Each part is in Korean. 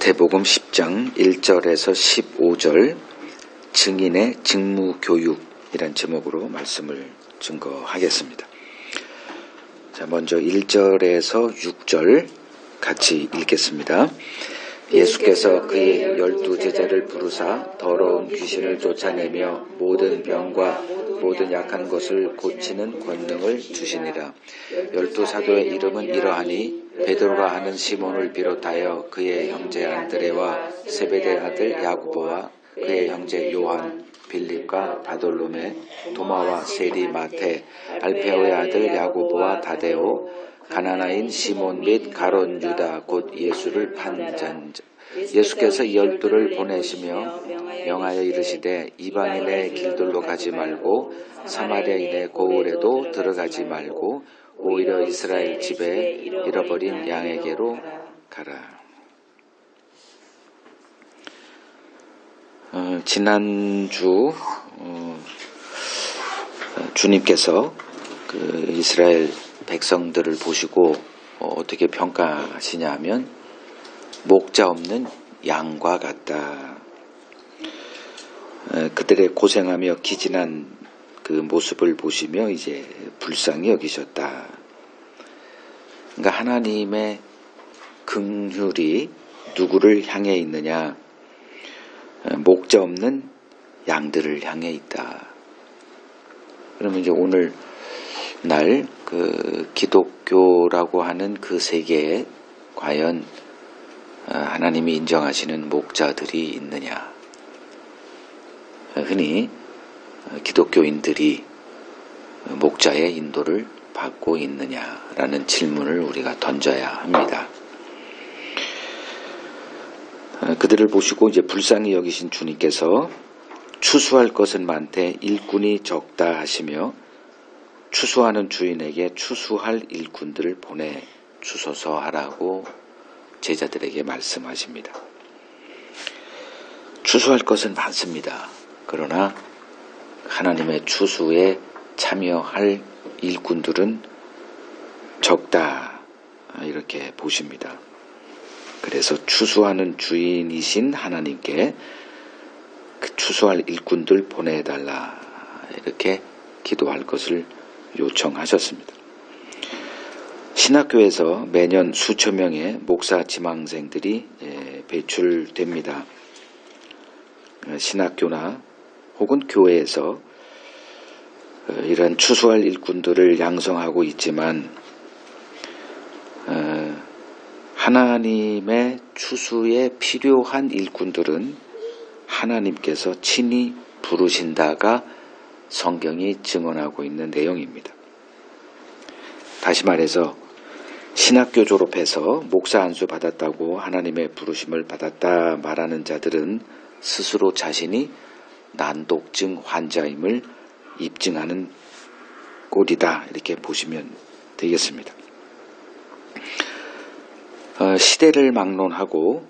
마태복음 10장 1절에서 15절 증인의 직무교육이란 제목으로 말씀을 증거하겠습니다. 자, 먼저 1절에서 6절 같이 읽겠습니다. 예수께서 그의 12제자를 부르사 더러운 귀신을 쫓아내며 모든 병과 모든 약한 것을 고치는 권능을 주시니라. 12사도의 이름은 이러하니 베드로라 하는 시몬을 비롯하여 그의 형제 안드레와 세베대 아들 야고보와 그의 형제 요한, 빌립과 바돌로메, 도마와 세리 마테, 알페오의 아들 야고보와 다데오, 가나나인 시몬 및 가론 유다 곧 예수를 판 자. 예수께서 12를 보내시며 명하여 이르시되 이방인의 길들로 가지 말고 사마리아인의 고을에도 들어가지 말고 오히려 이스라엘 집에 잃어버린 양에게로 가라. 지난주 주님께서 그 이스라엘 백성들을 보시고 어떻게 평가하시냐 하면 목자 없는 양과 같다. 그들의 고생하며 기진한 그 모습을 보시며 이제 불쌍히 여기셨다. 그러니까 하나님의 긍휼이 누구를 향해 있느냐? 목자 없는 양들을 향해 있다. 그러면 이제 오늘 날 그 기독교라고 하는 그 세계에 과연 하나님이 인정하시는 목자들이 있느냐? 흔히 기독교인들이 목자의 인도를 받고 있느냐라는 질문을 우리가 던져야 합니다. 그들을 보시고 이제 불쌍히 여기신 주님께서 추수할 것은 많되 일꾼이 적다 하시며 추수하는 주인에게 추수할 일꾼들을 보내 주소서 하라고 제자들에게 말씀하십니다. 추수할 것은 많습니다. 그러나 하나님의 추수에 참여할 일꾼들은 적다 이렇게 보십니다. 그래서 추수하는 주인이신 하나님께 그 추수할 일꾼들 보내달라 이렇게 기도할 것을 요청하셨습니다. 신학교에서 매년 수천 명의 목사 지망생들이 배출됩니다. 신학교나 혹은 교회에서 이런 추수할 일꾼들을 양성하고 있지만 하나님의 추수에 필요한 일꾼들은 하나님께서 친히 부르신다가 성경이 증언하고 있는 내용입니다. 다시 말해서 신학교 졸업해서 목사 안수 받았다고 하나님의 부르심을 받았다 말하는 자들은 스스로 자신이 난독증 환자임을 입증하는 꼴이다 이렇게 보시면 되겠습니다. 시대를 막론하고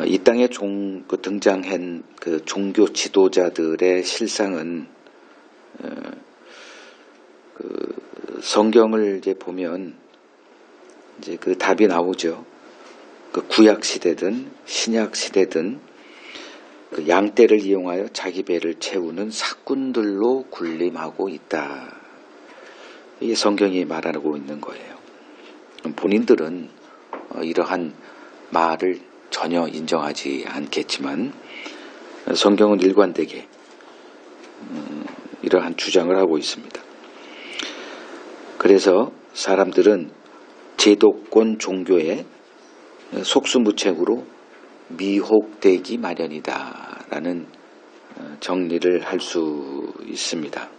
이 땅에 등장한 그 종교 지도자들의 실상은 성경을 이제 보면 이제 그 답이 나오죠. 그 구약 시대든 신약 시대든 그 양떼를 이용하여 자기 배를 채우는 사꾼들로 군림하고 있다. 이게 성경이 말하고 있는 거예요. 본인들은 이러한 말을 전혀 인정하지 않겠지만 성경은 일관되게 이러한 주장을 하고 있습니다. 그래서 사람들은 제도권 종교에 속수무책으로 미혹되기 마련이다 라는 정리를 할 수 있습니다.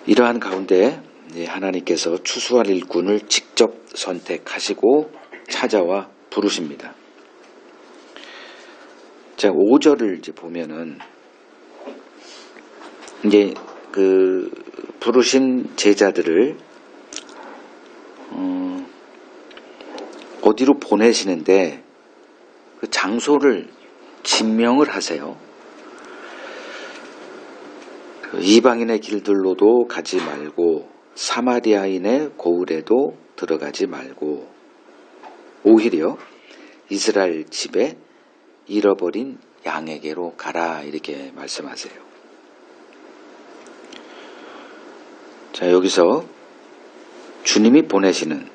이러한 가운데 하나님께서 추수할 일꾼을 직접 선택하시고 찾아와 부르십니다. 자, 5절을 이제 보면은 이제 그 부르신 제자들을 어디로 보내시는데 그 장소를 진명을 하세요. 그 이방인의 길들로도 가지 말고 사마리아인의 고을에도 들어가지 말고 오히려 이스라엘 집에 잃어버린 양에게로 가라 이렇게 말씀하세요. 자, 여기서 주님이 보내시는,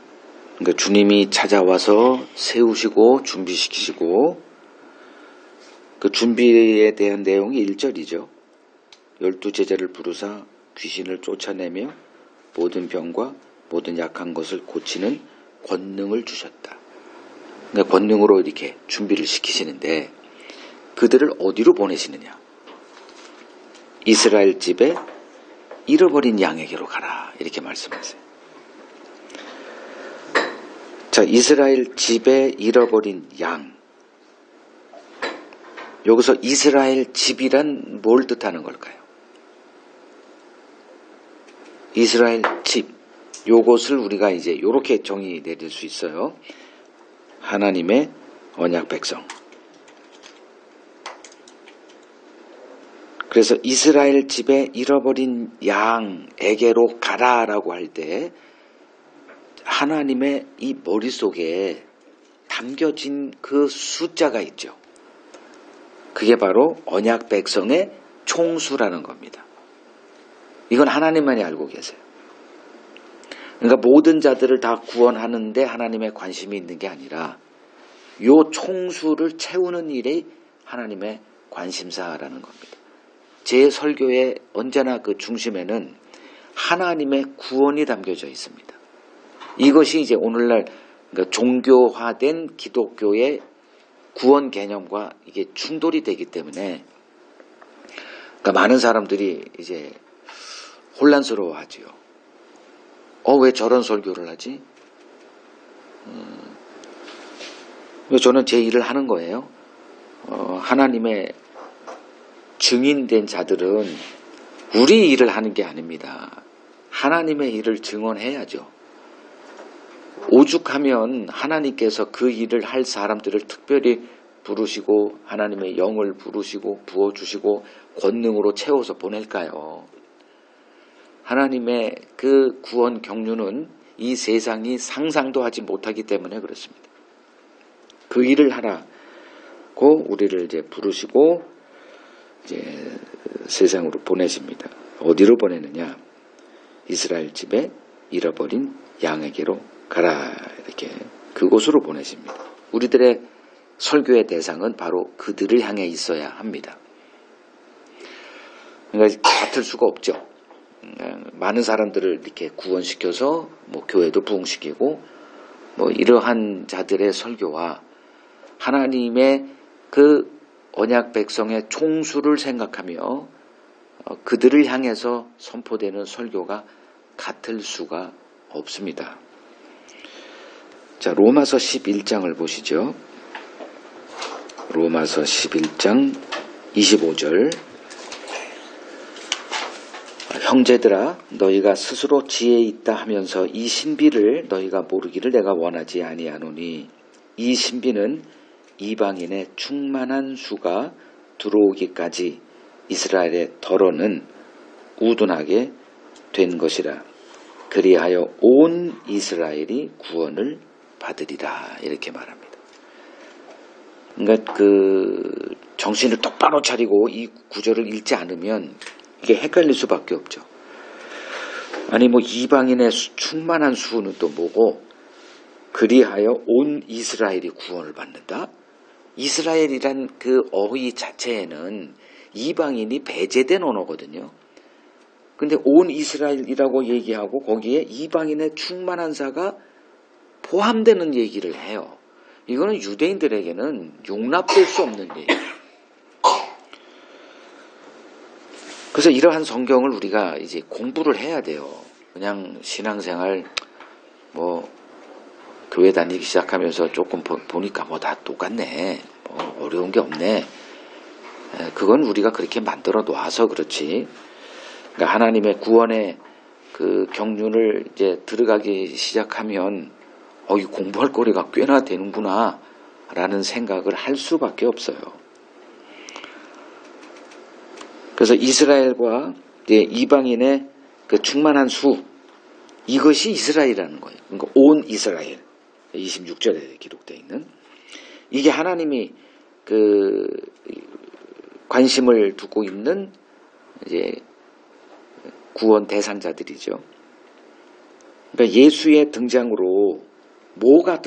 그러니까 주님이 찾아와서 세우시고 준비시키시고, 그 준비에 대한 내용이 1절이죠. 12제자를 부르사 귀신을 쫓아내며 모든 병과 모든 약한 것을 고치는 권능을 주셨다. 그러니까 권능으로 이렇게 준비를 시키시는데, 그들을 어디로 보내시느냐? 이스라엘 집에 잃어버린 양에게로 가라 이렇게 말씀하세요. 자, 이스라엘 집에 잃어버린 양. 여기서 이스라엘 집이란 뭘 뜻하는 걸까요? 이스라엘 집. 요것을 우리가 이제 이렇게 정의 내릴 수 있어요. 하나님의 언약 백성. 그래서 이스라엘 집에 잃어버린 양에게로 가라라고 할 때 하나님의 이 머릿속에 담겨진 그 숫자가 있죠. 그게 바로 언약 백성의 총수라는 겁니다. 이건 하나님만이 알고 계세요. 그러니까 모든 자들을 다 구원하는데 하나님의 관심이 있는 게 아니라 요 총수를 채우는 일이 하나님의 관심사라는 겁니다. 제 설교의 언제나 그 중심에는 하나님의 구원이 담겨져 있습니다. 이것이 이제 오늘날 그러니까 종교화된 기독교의 구원 개념과 이게 충돌이 되기 때문에 그러니까 많은 사람들이 이제 혼란스러워하지요. 왜 저런 설교를 하지? 저는 제 일을 하는 거예요. 하나님의 증인된 자들은 우리 일을 하는 게 아닙니다. 하나님의 일을 증언해야죠. 오죽하면 하나님께서 그 일을 할 사람들을 특별히 부르시고 하나님의 영을 부르시고 부어주시고 권능으로 채워서 보낼까요? 하나님의 그 구원 경륜은 이 세상이 상상도 하지 못하기 때문에 그렇습니다. 그 일을 하라고 우리를 이제 부르시고 이제 세상으로 보내십니다. 어디로 보내느냐? 이스라엘 집에 잃어버린 양에게로 가라 이렇게 그곳으로 보내십니다. 우리들의 설교의 대상은 바로 그들을 향해 있어야 합니다. 그러니까 같을 수가 없죠. 많은 사람들을 이렇게 구원시켜서 뭐 교회도 부흥시키고 뭐 이러한 자들의 설교와 하나님의 그 언약 백성의 총수를 생각하며 그들을 향해서 선포되는 설교가 같을 수가 없습니다. 자, 로마서 11장을 보시죠. 로마서 11장 25절. 형제들아 너희가 스스로 지혜 있다 하면서 이 신비를 너희가 모르기를 내가 원하지 아니하노니 이 신비는 이방인의 충만한 수가 들어오기까지 이스라엘의 덜어는 우둔하게 된 것이라. 그리하여 온 이스라엘이 구원을 받으리라 이렇게 말합니다. 그러니까 그 정신을 똑바로 차리고 이 구절을 읽지 않으면 이게 헷갈릴 수밖에 없죠. 아니 뭐 이방인의 충만한 수는 또 뭐고 그리하여 온 이스라엘이 구원을 받는다? 이스라엘이란 그 어휘 자체에는 이방인이 배제된 언어거든요. 근데 온 이스라엘이라고 얘기하고 거기에 이방인의 충만한 사가 포함되는 얘기를 해요. 이거는 유대인들에게는 용납될 수 없는 얘기예요. 그래서 이러한 성경을 우리가 이제 공부를 해야 돼요. 그냥 신앙생활 뭐 교회 다니기 시작하면서 조금 보니까 뭐 다 똑같네. 뭐 어려운 게 없네. 그건 우리가 그렇게 만들어 놔서 그렇지. 그러니까 하나님의 구원의 그 경륜을 이제 들어가기 시작하면 이 공부할 거리가 꽤나 되는구나 라는 생각을 할 수밖에 없어요. 그래서 이스라엘과 이방인의 그 충만한 수, 이것이 이스라엘이라는 거예요. 그러니까 온 이스라엘. 26절에 기록되어 있는 이게 하나님이 그 관심을 두고 있는 이제 구원 대상자들이죠. 그러니까 예수의 등장으로 뭐가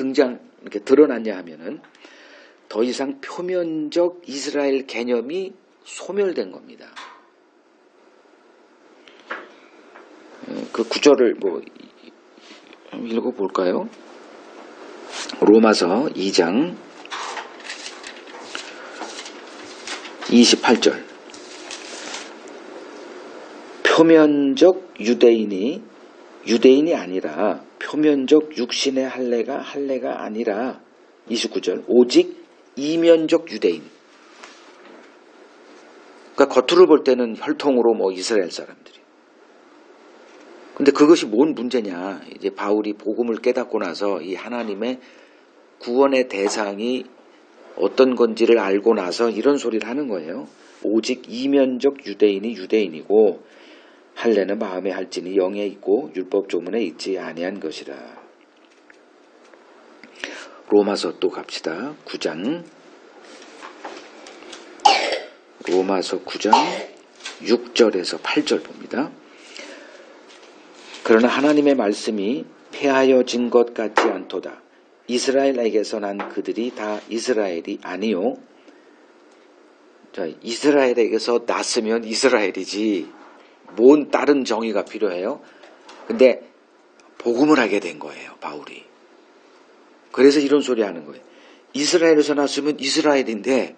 이렇게 드러났냐 하면은 더 이상 표면적 이스라엘 개념이 소멸된 겁니다. 그 구절을 뭐 읽어볼까요? 로마서 2장 28절. 표면적 유대인이 아니라 표면적 육신의 할례가 아니라 29절. 오직 이면적 유대인. 그러니까 겉으로 볼 때는 혈통으로 뭐 이스라엘 사람들이. 근데 그것이 뭔 문제냐. 이제 바울이 복음을 깨닫고 나서 이 하나님의 구원의 대상이 어떤 건지를 알고 나서 이런 소리를 하는 거예요. 오직 이면적 유대인이 유대인이고 할례는 마음에 할지니 영에 있고 율법 조문에 있지 아니한 것이라. 로마서 또 갑시다. 9장. 로마서 9장 6절에서 8절 봅니다. 그러나 하나님의 말씀이 폐하여진 것 같지 않도다. 이스라엘에게서 난 그들이 다 이스라엘이 아니요. 자, 이스라엘에게서 났으면 이스라엘이지. 뭔 다른 정의가 필요해요? 근데 복음을 하게 된 거예요, 바울이. 그래서 이런 소리 하는 거예요. 이스라엘에서 났으면 이스라엘인데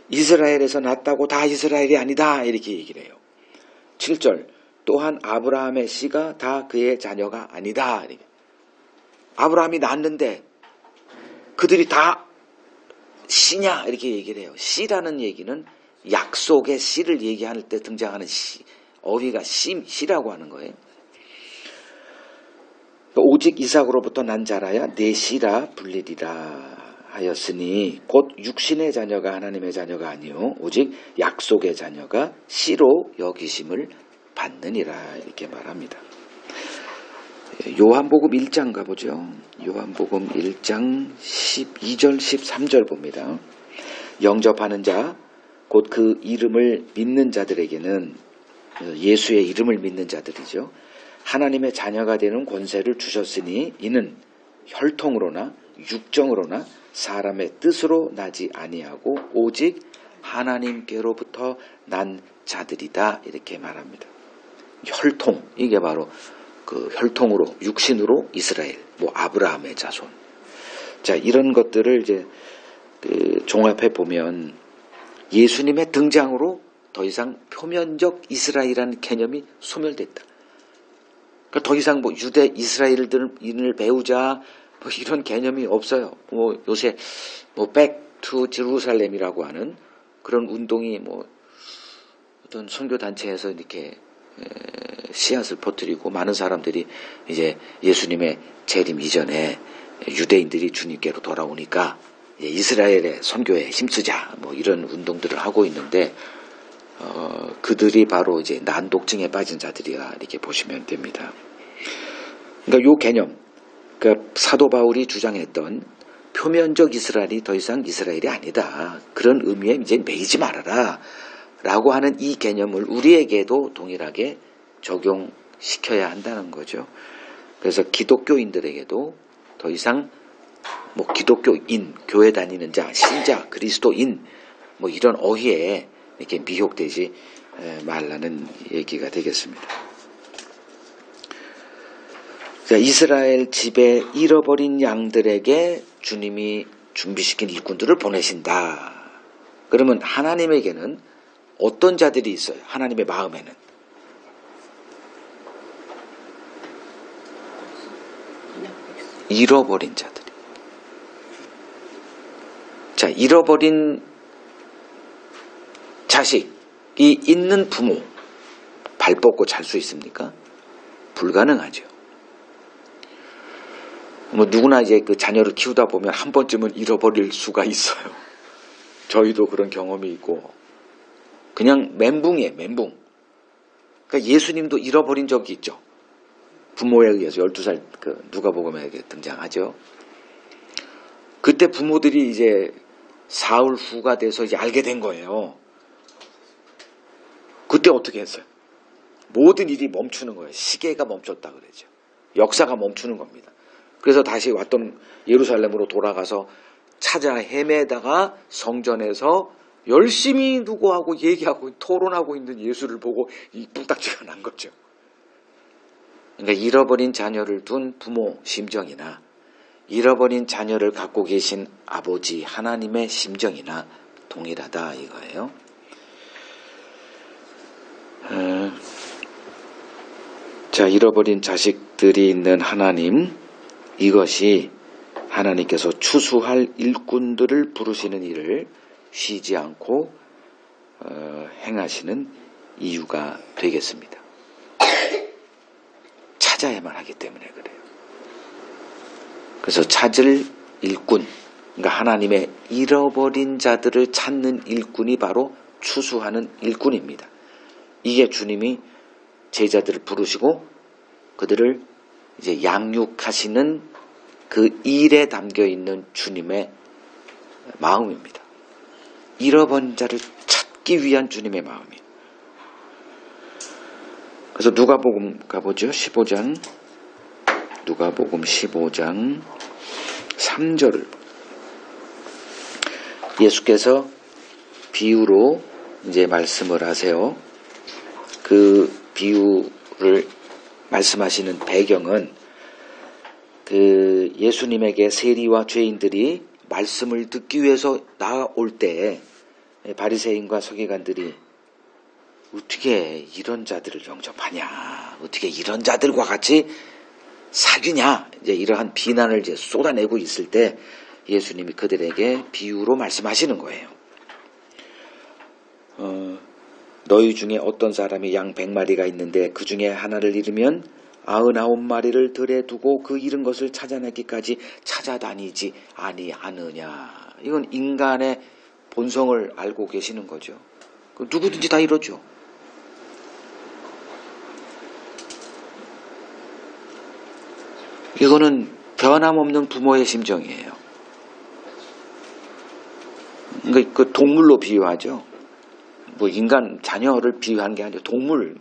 이스라엘에서 났다고 다 이스라엘이 아니다. 이렇게 얘기를 해요. 7절. 또한 아브라함의 씨가 다 그의 자녀가 아니다. 아브라함이 낳았는데 그들이 다 씨냐 이렇게 얘기를 해요. 씨라는 얘기는 약속의 씨를 얘기할 때 등장하는 씨, 어휘가 씨라고 하는 거예요. 오직 이삭으로부터 난 자라야 내 씨라 불리리라 하였으니 곧 육신의 자녀가 하나님의 자녀가 아니요 오직 약속의 자녀가 씨로 여기심을 받느니라 이렇게 말합니다. 요한복음 1장 가보죠. 요한복음 1장 12절 13절 봅니다. 영접하는 자 곧 그 이름을 믿는 자들에게는 예수의 이름을 믿는 자들이죠. 하나님의 자녀가 되는 권세를 주셨으니 이는 혈통으로나 육정으로나 사람의 뜻으로 나지 아니하고 오직 하나님께로부터 난 자들이다 이렇게 말합니다. 혈통 이게 바로 그 혈통으로 육신으로 이스라엘 뭐 아브라함의 자손. 자 이런 것들을 이제 종합해 보면 예수님의 등장으로 더 이상 표면적 이스라엘이라는 개념이 소멸됐다. 그러니까 더 이상 뭐 유대 이스라엘인을 배우자 뭐 이런 개념이 없어요. 뭐 요새 뭐 백투 제루살렘이라고 하는 그런 운동이 뭐 어떤 선교 단체에서 이렇게 씨앗을 퍼뜨리고 많은 사람들이 이제 예수님의 재림 이전에 유대인들이 주님께로 돌아오니까 이스라엘의 선교에 힘쓰자 뭐 이런 운동들을 하고 있는데 그들이 바로 이제 난독증에 빠진 자들이야 이렇게 보시면 됩니다. 그러니까 요 개념, 그러니까 사도 바울이 주장했던 표면적 이스라엘이 더 이상 이스라엘이 아니다. 그런 의미에 이제 매이지 말아라. 라고 하는 이 개념을 우리에게도 동일하게 적용시켜야 한다는 거죠. 그래서 기독교인들에게도 더 이상 뭐 기독교인, 교회 다니는 자, 신자, 그리스도인 뭐 이런 어휘에 이렇게 미혹되지 말라는 얘기가 되겠습니다. 자, 이스라엘 집에 잃어버린 양들에게 주님이 준비시킨 일꾼들을 보내신다. 그러면 하나님에게는 어떤 자들이 있어요? 하나님의 마음에는. 잃어버린 자들이. 자, 잃어버린 자식이 있는 부모, 발 뻗고 잘 수 있습니까? 불가능하죠. 뭐 누구나 이제 그 자녀를 키우다 보면 한 번쯤은 잃어버릴 수가 있어요. 저희도 그런 경험이 있고. 그냥 멘붕이에요, 멘붕. 그러니까 예수님도 잃어버린 적이 있죠. 부모에 의해서 12살 그 누가복음에 등장하죠. 그때 부모들이 이제 사울 후가 돼서 이제 알게 된 거예요. 그때 어떻게 했어요? 모든 일이 멈추는 거예요. 시계가 멈췄다 그러죠. 역사가 멈추는 겁니다. 그래서 다시 왔던 예루살렘으로 돌아가서 찾아 헤매다가 성전에서 열심히 누구하고 얘기하고 토론하고 있는 예수를 보고 이 뿔딱지가 난 거죠. 그러니까 잃어버린 자녀를 둔 부모 심정이나 잃어버린 자녀를 갖고 계신 아버지 하나님의 심정이나 동일하다 이거예요. 자, 잃어버린 자식들이 있는 하나님, 이것이 하나님께서 추수할 일꾼들을 부르시는 일을 쉬지 않고 행하시는 이유가 되겠습니다. 찾아야만 하기 때문에 그래요. 그래서 찾을 일꾼, 그러니까 하나님의 잃어버린 자들을 찾는 일꾼이 바로 추수하는 일꾼입니다. 이게 주님이 제자들을 부르시고 그들을 이제 양육하시는 그 일에 담겨 있는 주님의 마음입니다. 잃어버린 자를 찾기 위한 주님의 마음이에요. 그래서 누가복음 가보죠. 15장. 누가복음 15장 3절을 예수께서 비유로 이제 말씀을 하세요. 그 비유를 말씀하시는 배경은 그 예수님에게 세리와 죄인들이 말씀을 듣기 위해서 나올 때 바리새인과 서기관들이 어떻게 이런 자들을 영접하냐, 어떻게 이런 자들과 같이 사귀냐, 이제 이러한 비난을 이제 쏟아내고 있을 때 예수님이 그들에게 비유로 말씀하시는 거예요. 너희 중에 어떤 사람이 양 100마리가 있는데 그 중에 하나를 잃으면 99마리를 들에 두고 그 잃은 것을 찾아내기까지 찾아다니지 아니하느냐. 이건 인간의 본성을 알고 계시는 거죠. 누구든지 다 이러죠. 이거는 변함없는 부모의 심정이에요. 그러니까 그 동물로 비유하죠. 뭐 인간 자녀를 비유한 게 아니라 동물,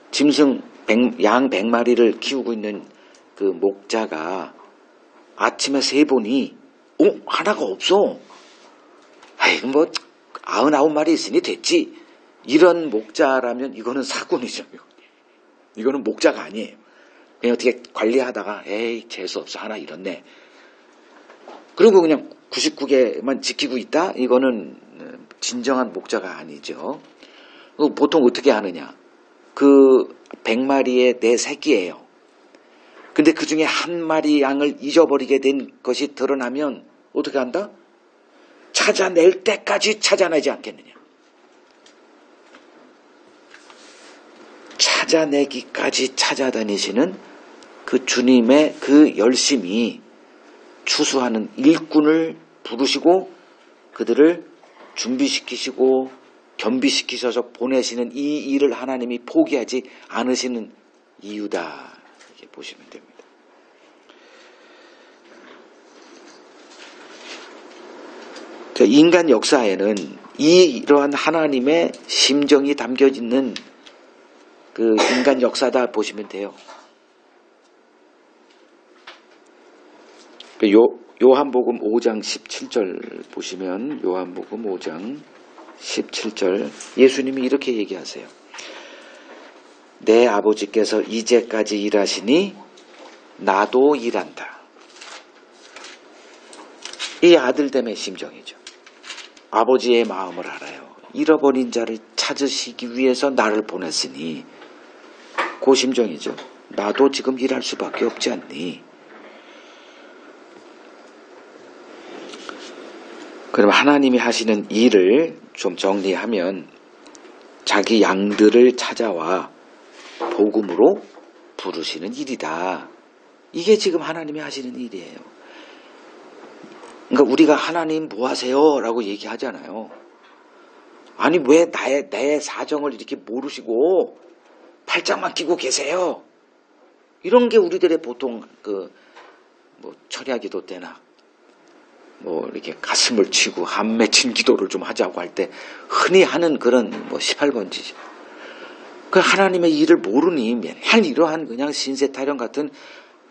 짐승 양 100마리를 키우고 있는 그 목자가 아침에 세 보니 하나가 없어. 아이고 뭐 99마리 있으니 됐지. 이런 목자라면 이거는 사꾼이죠. 이거는 목자가 아니에요. 그냥 어떻게 관리하다가 에이 재수없어 하나 잃었네. 그리고 그냥 99개만 지키고 있다? 이거는 진정한 목자가 아니죠. 보통 어떻게 하느냐. 그 100마리의 내 새끼예요. 근데 그 중에 한 마리 양을 잊어버리게 된 것이 드러나면 어떻게 한다? 찾아낼 때까지 찾아내지 않겠느냐. 찾아내기까지 찾아다니시는 그 주님의 그 열심이 추수하는 일꾼을 부르시고 그들을 준비시키시고 겸비시키셔서 보내시는 이 일을 하나님이 포기하지 않으시는 이유다. 이렇게 보시면 됩니다. 인간 역사에는 이러한 하나님의 심정이 담겨 있는 그 인간 역사다 보시면 돼요. 요한복음 5장 17절 보시면 요한복음 5장 17절 예수님이 이렇게 얘기하세요. 내 아버지께서 이제까지 일하시니 나도 일한다. 이 아들됨의 심정이죠. 아버지의 마음을 알아요. 잃어버린 자를 찾으시기 위해서 나를 보냈으니 그 심정이죠. 나도 지금 일할 수밖에 없지 않니? 그럼 하나님이 하시는 일을 좀 정리하면 자기 양들을 찾아와 복음으로 부르시는 일이다. 이게 지금 하나님이 하시는 일이에요. 그러니까 우리가 하나님 뭐 하세요? 라고 얘기하잖아요. 아니 왜 내 사정을 이렇게 모르시고 팔짱만 끼고 계세요? 이런 게 우리들의 보통 뭐 철야기도 때나 뭐 이렇게 가슴을 치고 한 맺힌 기도를 좀 하자고 할 때 흔히 하는 그런 뭐 18번지죠. 그 하나님의 일을 모르니 맨날 이러한 그냥 신세 타령 같은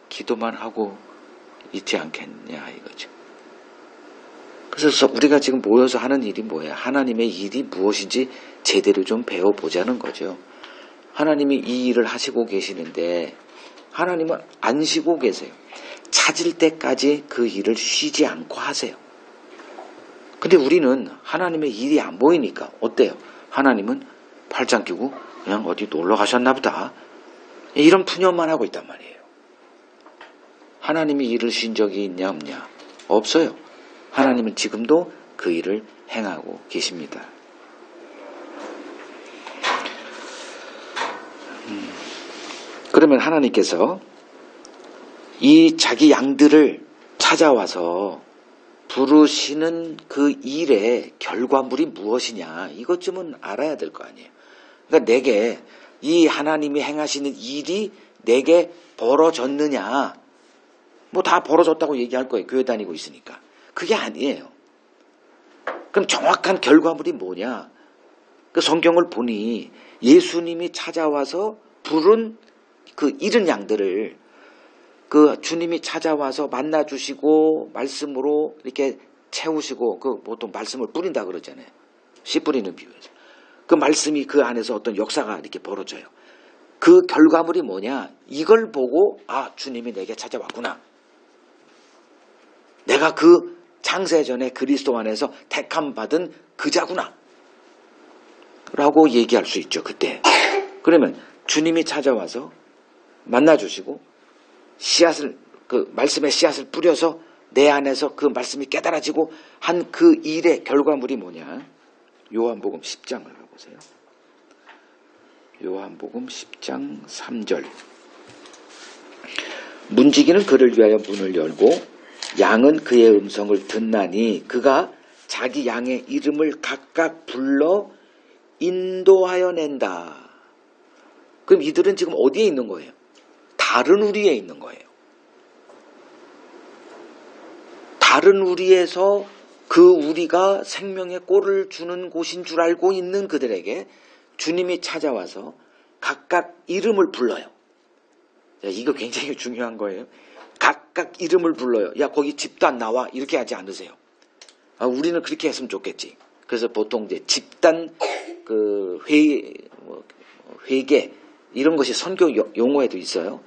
기도만 하고 있지 않겠냐 이거죠. 그래서 우리가 지금 모여서 하는 일이 뭐예요? 하나님의 일이 무엇인지 제대로 좀 배워보자는 거죠. 하나님이 이 일을 하시고 계시는데 하나님은 안 쉬고 계세요. 찾을 때까지 그 일을 쉬지 않고 하세요. 근데 우리는 하나님의 일이 안 보이니까 어때요? 하나님은 팔짱 끼고 그냥 어디 놀러 가셨나 보다. 이런 푸념만 하고 있단 말이에요. 하나님이 일을 쉰 적이 있냐 없냐? 없어요. 하나님은 지금도 그 일을 행하고 계십니다. 그러면 하나님께서 이 자기 양들을 찾아와서 부르시는 그 일의 결과물이 무엇이냐 이것쯤은 알아야 될 거 아니에요. 그러니까 내게 이 하나님이 행하시는 일이 내게 벌어졌느냐 뭐 다 벌어졌다고 얘기할 거예요. 교회 다니고 있으니까. 그게 아니에요. 그럼 정확한 결과물이 뭐냐? 그 성경을 보니 예수님이 찾아와서 부른 그 잃은 양들을 그 주님이 찾아와서 만나주시고 말씀으로 이렇게 채우시고 그 보통 말씀을 뿌린다 그러잖아요. 씨 뿌리는 비유에서. 그 말씀이 그 안에서 어떤 역사가 이렇게 벌어져요. 그 결과물이 뭐냐? 이걸 보고 아 주님이 내게 찾아왔구나. 내가 그 창세전에 그리스도 안에서 택함 받은 그자구나 라고 얘기할 수 있죠. 그때. 그러면 주님이 찾아와서 만나주시고 씨앗을 그 말씀의 씨앗을 뿌려서 내 안에서 그 말씀이 깨달아지고 한 그 일의 결과물이 뭐냐? 요한복음 10장을 보세요. 요한복음 10장 3절. 문지기는 그를 위하여 문을 열고 양은 그의 음성을 듣나니 그가 자기 양의 이름을 각각 불러 인도하여 낸다. 그럼 이들은 지금 어디에 있는 거예요? 다른 우리에 있는 거예요. 다른 우리에서 그 우리가 생명의 꼴을 주는 곳인 줄 알고 있는 그들에게 주님이 찾아와서 각각 이름을 불러요. 이거 굉장히 중요한 거예요. 각각 이름을 불러요. 야 거기 집단 나와 이렇게 하지 않으세요. 우리는 그렇게 했으면 좋겠지. 그래서 보통 이제 집단 그 회계 이런 것이 선교 용어에도 있어요.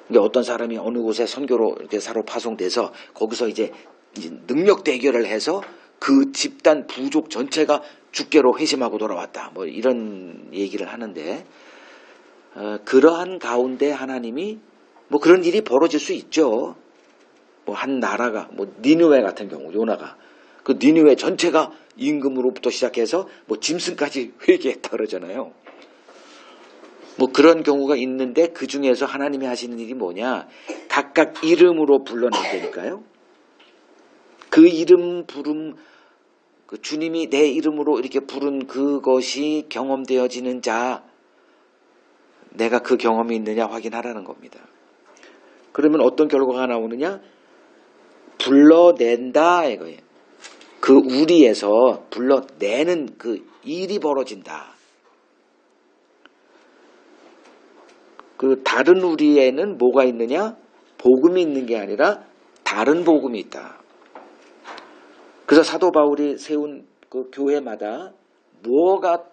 그러니까 어떤 사람이 어느 곳에 선교로 이렇게 사로 파송돼서 거기서 이제 능력 대결을 해서 그 집단 부족 전체가 주께로 회심하고 돌아왔다. 뭐 이런 얘기를 하는데 그러한 가운데 하나님이 뭐 그런 일이 벌어질 수 있죠. 뭐 한 나라가 뭐 니느웨 같은 경우 요나가 그 니느웨 전체가 임금으로부터 시작해서 뭐 짐승까지 회개했다 그러잖아요. 뭐 그런 경우가 있는데 그 중에서 하나님이 하시는 일이 뭐냐? 각각 이름으로 불러낸다니까요. 그 이름 부름 그 주님이 내 이름으로 이렇게 부른 그것이 경험되어지는 자 내가 그 경험이 있느냐 확인하라는 겁니다. 그러면 어떤 결과가 나오느냐? 불러낸다 이거예요. 그 우리에서 불러내는 그 일이 벌어진다. 그 다른 우리에는 뭐가 있느냐? 복음이 있는 게 아니라 다른 복음이 있다. 그래서 사도 바울이 세운 그 교회마다 뭐가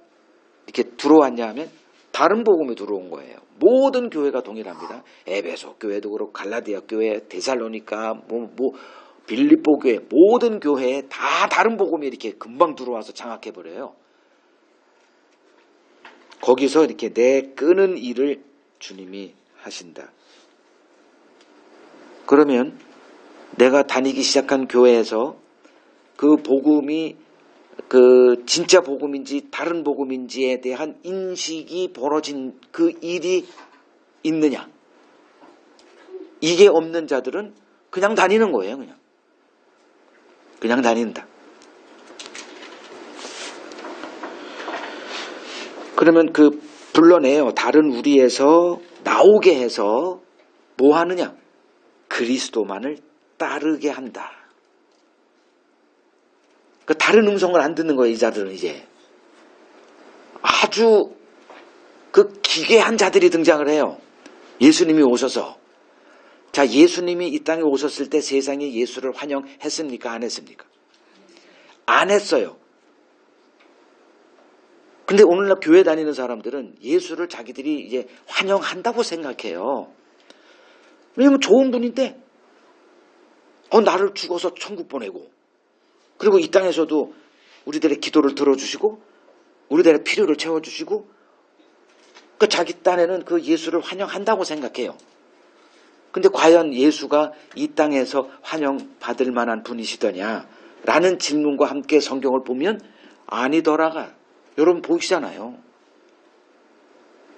이렇게 들어왔냐 하면 다른 복음이 들어온 거예요. 모든 교회가 동일합니다. 에베소 교회도 그렇고 갈라디아 교회, 데살로니가 빌립보 교회 모든 교회에 다 다른 복음이 이렇게 금방 들어와서 장악해버려요. 거기서 이렇게 내 끄는 일을 주님이 하신다. 그러면 내가 다니기 시작한 교회에서 그 복음이 그 진짜 복음인지 다른 복음인지에 대한 인식이 벌어진 그 일이 있느냐? 이게 없는 자들은 그냥 다니는 거예요. 그냥 다닌다. 그러면 그 불러내요. 다른 우리에서 나오게 해서 뭐 하느냐? 그리스도만을 따르게 한다. 다른 음성을 안 듣는 거예요. 이 자들은 이제 아주 그 기괴한 자들이 등장을 해요. 예수님이 오셔서. 자, 예수님이 이 땅에 오셨을 때 세상이 예수를 환영했습니까? 안 했습니까? 안 했어요. 근데 오늘날 교회 다니는 사람들은 예수를 자기들이 이제 환영한다고 생각해요. 왜냐면 좋은 분인데, 나를 죽어서 천국 보내고, 그리고 이 땅에서도 우리들의 기도를 들어주시고, 우리들의 필요를 채워주시고, 그 자기 딴에는 그 예수를 환영한다고 생각해요. 근데 과연 예수가 이 땅에서 환영받을 만한 분이시더냐? 라는 질문과 함께 성경을 보면 아니더라가. 여러분 보이시잖아요.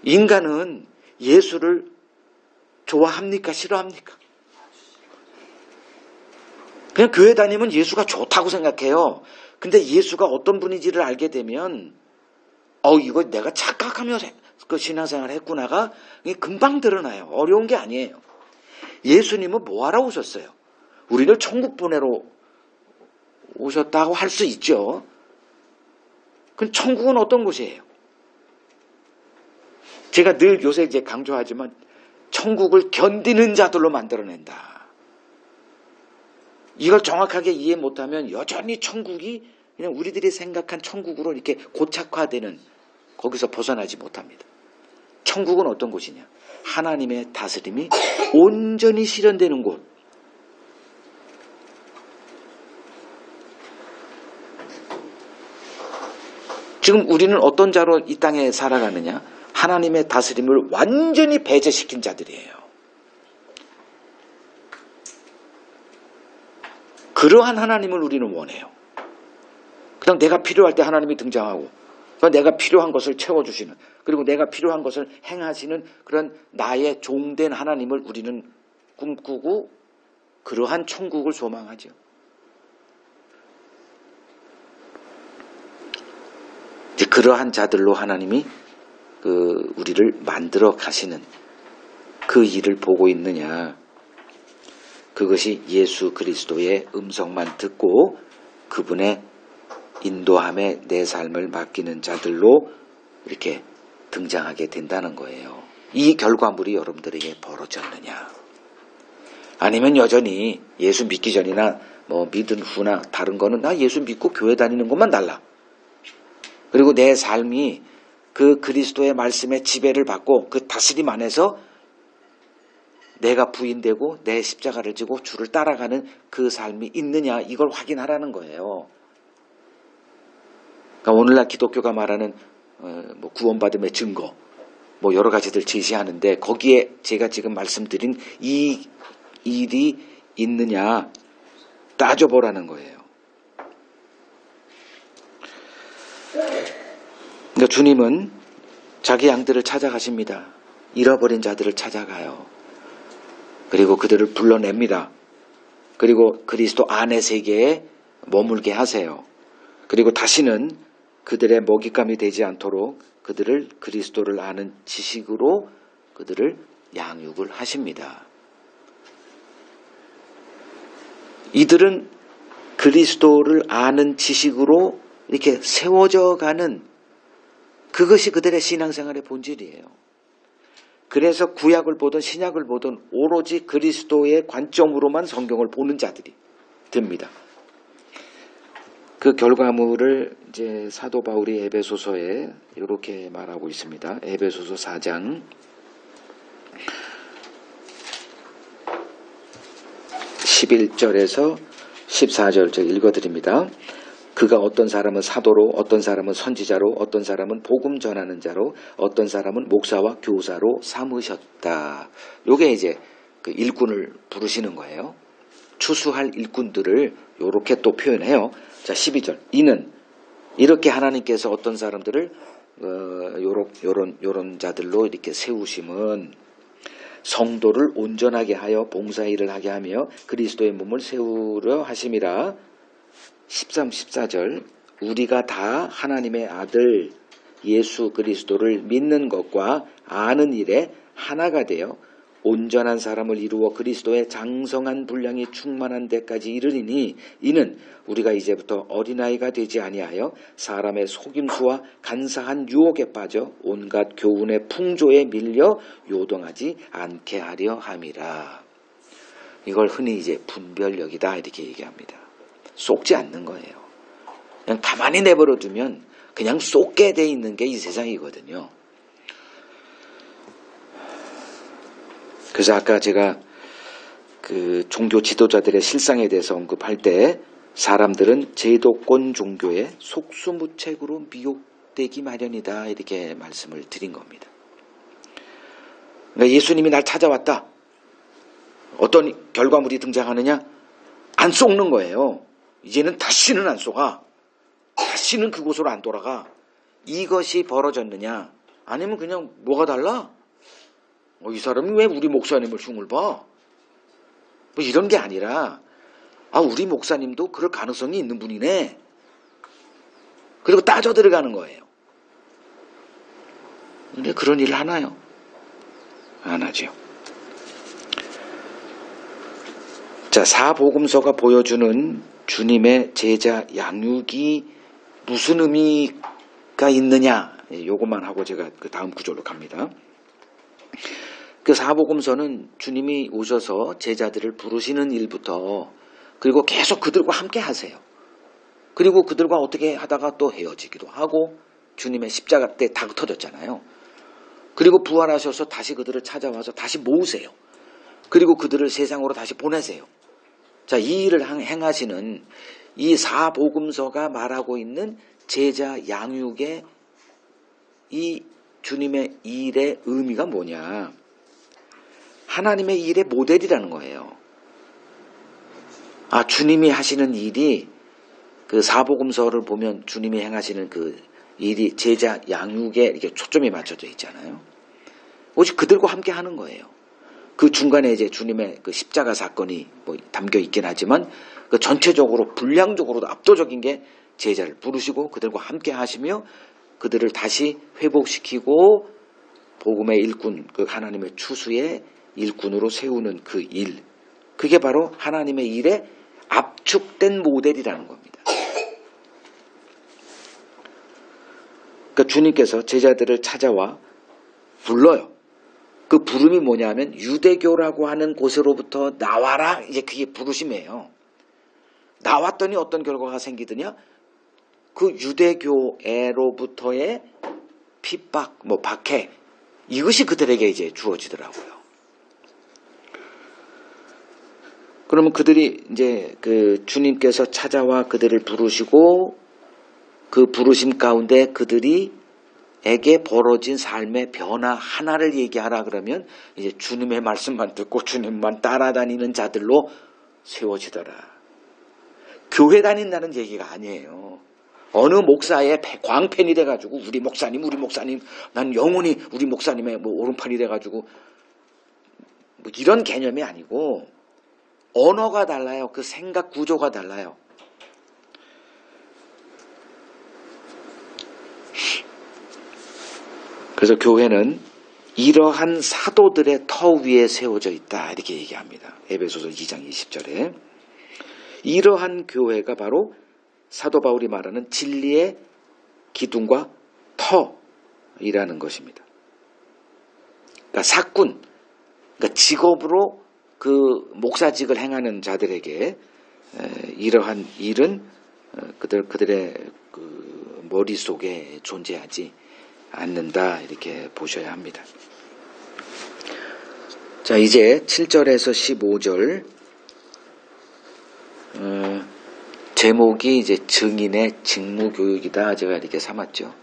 인간은 예수를 좋아합니까? 싫어합니까? 그냥 교회 다니면 예수가 좋다고 생각해요. 근데 예수가 어떤 분인지를 알게 되면 이거 내가 착각하며 그 신앙생활 했구나가 금방 드러나요. 어려운 게 아니에요. 예수님은 뭐하러 오셨어요? 우리를 천국 보내러 오셨다고 할 수 있죠. 그럼 천국은 어떤 곳이에요? 제가 늘 요새 이제 강조하지만 천국을 견디는 자들로 만들어낸다. 이걸 정확하게 이해 못하면 여전히 천국이 그냥 우리들이 생각한 천국으로 이렇게 고착화되는, 거기서 벗어나지 못합니다. 천국은 어떤 곳이냐? 하나님의 다스림이 온전히 실현되는 곳. 지금 우리는 어떤 자로 이 땅에 살아가느냐? 하나님의 다스림을 완전히 배제시킨 자들이에요. 그러한 하나님을 우리는 원해요. 그냥 내가 필요할 때 하나님이 등장하고, 내가 필요한 것을 채워주시는, 그리고 내가 필요한 것을 행하시는 그런 나의 종된 하나님을 우리는 꿈꾸고 그러한 천국을 소망하죠. 이제 그러한 자들로 하나님이 우리를 만들어 가시는 그 일을 보고 있느냐. 그것이 예수 그리스도의 음성만 듣고 그분의 인도함에 내 삶을 맡기는 자들로 이렇게 등장하게 된다는 거예요. 이 결과물이 여러분들에게 벌어졌느냐? 아니면 여전히 예수 믿기 전이나 믿은 후나 다른 거는 나 예수 믿고 교회 다니는 것만 달라. 그리고 내 삶이 그 그리스도의 말씀에 지배를 받고 그 다스림 안에서 내가 부인되고 내 십자가를 지고 주를 따라가는 그 삶이 있느냐, 이걸 확인하라는 거예요. 그러니까 오늘날 기독교가 말하는 구원받음의 증거 여러 가지들 제시하는데 거기에 제가 지금 말씀드린 이 일이 있느냐 따져보라는 거예요. 그러니까 주님은 자기 양들을 찾아가십니다. 잃어버린 자들을 찾아가요. 그리고 그들을 불러냅니다. 그리고 그리스도 안의 세계에 머물게 하세요. 그리고 다시는 그들의 먹잇감이 되지 않도록 그들을 그리스도를 아는 지식으로 그들을 양육을 하십니다. 이들은 그리스도를 아는 지식으로 이렇게 세워져 가는 그것이 그들의 신앙생활의 본질이에요. 그래서 구약을 보든 신약을 보든 오로지 그리스도의 관점으로만 성경을 보는 자들이 됩니다. 그 결과물을 이제 사도 바울이 에베소서에 이렇게 말하고 있습니다. 에베소서 4장 11절에서 14절 제가 읽어드립니다. 그가 어떤 사람은 사도로, 어떤 사람은 선지자로, 어떤 사람은 복음 전하는 자로, 어떤 사람은 목사와 교사로 삼으셨다. 요게 이제 그 일꾼을 부르시는 거예요. 추수할 일꾼들을 요렇게 또 표현해요. 자, 12절. 이는 이렇게 하나님께서 어떤 사람들을 요런 자들로 이렇게 세우심은 성도를 온전하게 하여 봉사일을 하게 하며 그리스도의 몸을 세우려 하심이라. 13, 14절. 우리가 다 하나님의 아들 예수 그리스도를 믿는 것과 아는 일에 하나가 되어 온전한 사람을 이루어 그리스도의 장성한 분량이 충만한 데까지 이르리니 이는 우리가 이제부터 어린아이가 되지 아니하여 사람의 속임수와 간사한 유혹에 빠져 온갖 교훈의 풍조에 밀려 요동하지 않게 하려 함이라. 이걸 흔히 이제 분별력이다 이렇게 얘기합니다. 속지 않는 거예요. 그냥 가만히 내버려 두면 그냥 속게 돼 있는 게 이 세상이거든요. 그래서 아까 제가 그 종교 지도자들의 실상에 대해서 언급할 때 사람들은 제도권 종교에 속수무책으로 미혹되기 마련이다 이렇게 말씀을 드린 겁니다. 그러니까 예수님이 날 찾아왔다. 어떤 결과물이 등장하느냐? 안 속는 거예요. 이제는 다시는 안 속아. 다시는 그곳으로 안 돌아가. 이것이 벌어졌느냐? 아니면 그냥 뭐가 달라? 이 사람이 왜 우리 목사님을 흉을 봐? 뭐 이런 게 아니라 우리 목사님도 그럴 가능성이 있는 분이네. 그리고 따져 들어가는 거예요. 근데 그런 일을 하나요? 안 하죠. 자, 사복음서가 보여주는 주님의 제자 양육이 무슨 의미가 있느냐? 요것만 하고 제가 그 다음 구절로 갑니다. 그 사복음서는 주님이 오셔서 제자들을 부르시는 일부터 그리고 계속 그들과 함께 하세요. 그리고 그들과 어떻게 하다가 또 헤어지기도 하고 주님의 십자가 때 다 흩어졌잖아요. 그리고 부활하셔서 다시 그들을 찾아와서 다시 모으세요. 그리고 그들을 세상으로 다시 보내세요. 자, 이 일을 행하시는 이 사복음서가 말하고 있는 제자 양육의 이 주님의 일의 의미가 뭐냐? 하나님의 일의 모델이라는 거예요. 주님이 하시는 일이 그 사복음서를 보면 주님이 행하시는 그 일이 제자 양육에 이렇게 초점이 맞춰져 있잖아요. 오직 그들과 함께 하는 거예요. 그 중간에 이제 주님의 그 십자가 사건이 뭐 담겨 있긴 하지만 그 전체적으로 분량적으로도 압도적인 게 제자를 부르시고 그들과 함께 하시며 그들을 다시 회복시키고 복음의 일꾼, 그 하나님의 추수의 일꾼으로 세우는 그 일, 그게 바로 하나님의 일의 압축된 모델이라는 겁니다. 그러니까 주님께서 제자들을 찾아와 불러요. 그 부름이 뭐냐면 유대교라고 하는 곳으로부터 나와라, 이제 그게 부르심이에요. 나왔더니 어떤 결과가 생기더냐? 그 유대교애로부터의 핍박, 박해, 이것이 그들에게 이제 주어지더라고요. 그러면 그들이 이제 그 주님께서 찾아와 그들을 부르시고 그 부르심 가운데 그들이에게 벌어진 삶의 변화 하나를 얘기하라 그러면 이제 주님의 말씀만 듣고 주님만 따라다니는 자들로 세워지더라. 교회 다닌다는 얘기가 아니에요. 어느 목사의 광팬이 돼가지고 우리 목사님 난 영원히 우리 목사님의 오른팔이 돼가지고 이런 개념이 아니고 언어가 달라요. 그 생각 구조가 달라요. 그래서 교회는 이러한 사도들의 터 위에 세워져 있다 이렇게 얘기합니다. 에베소서 2장 20절에 이러한 교회가 바로 사도 바울이 말하는 진리의 기둥과 터이라는 것입니다. 그러니까 사꾼, 그러니까 직업으로 그 목사직을 행하는 자들에게 이러한 일은 그들의 그 머릿속에 존재하지 않는다 이렇게 보셔야 합니다. 자, 이제 7절에서 15절 제목이 이제 증인의 직무교육이다 제가 이렇게 삼았죠.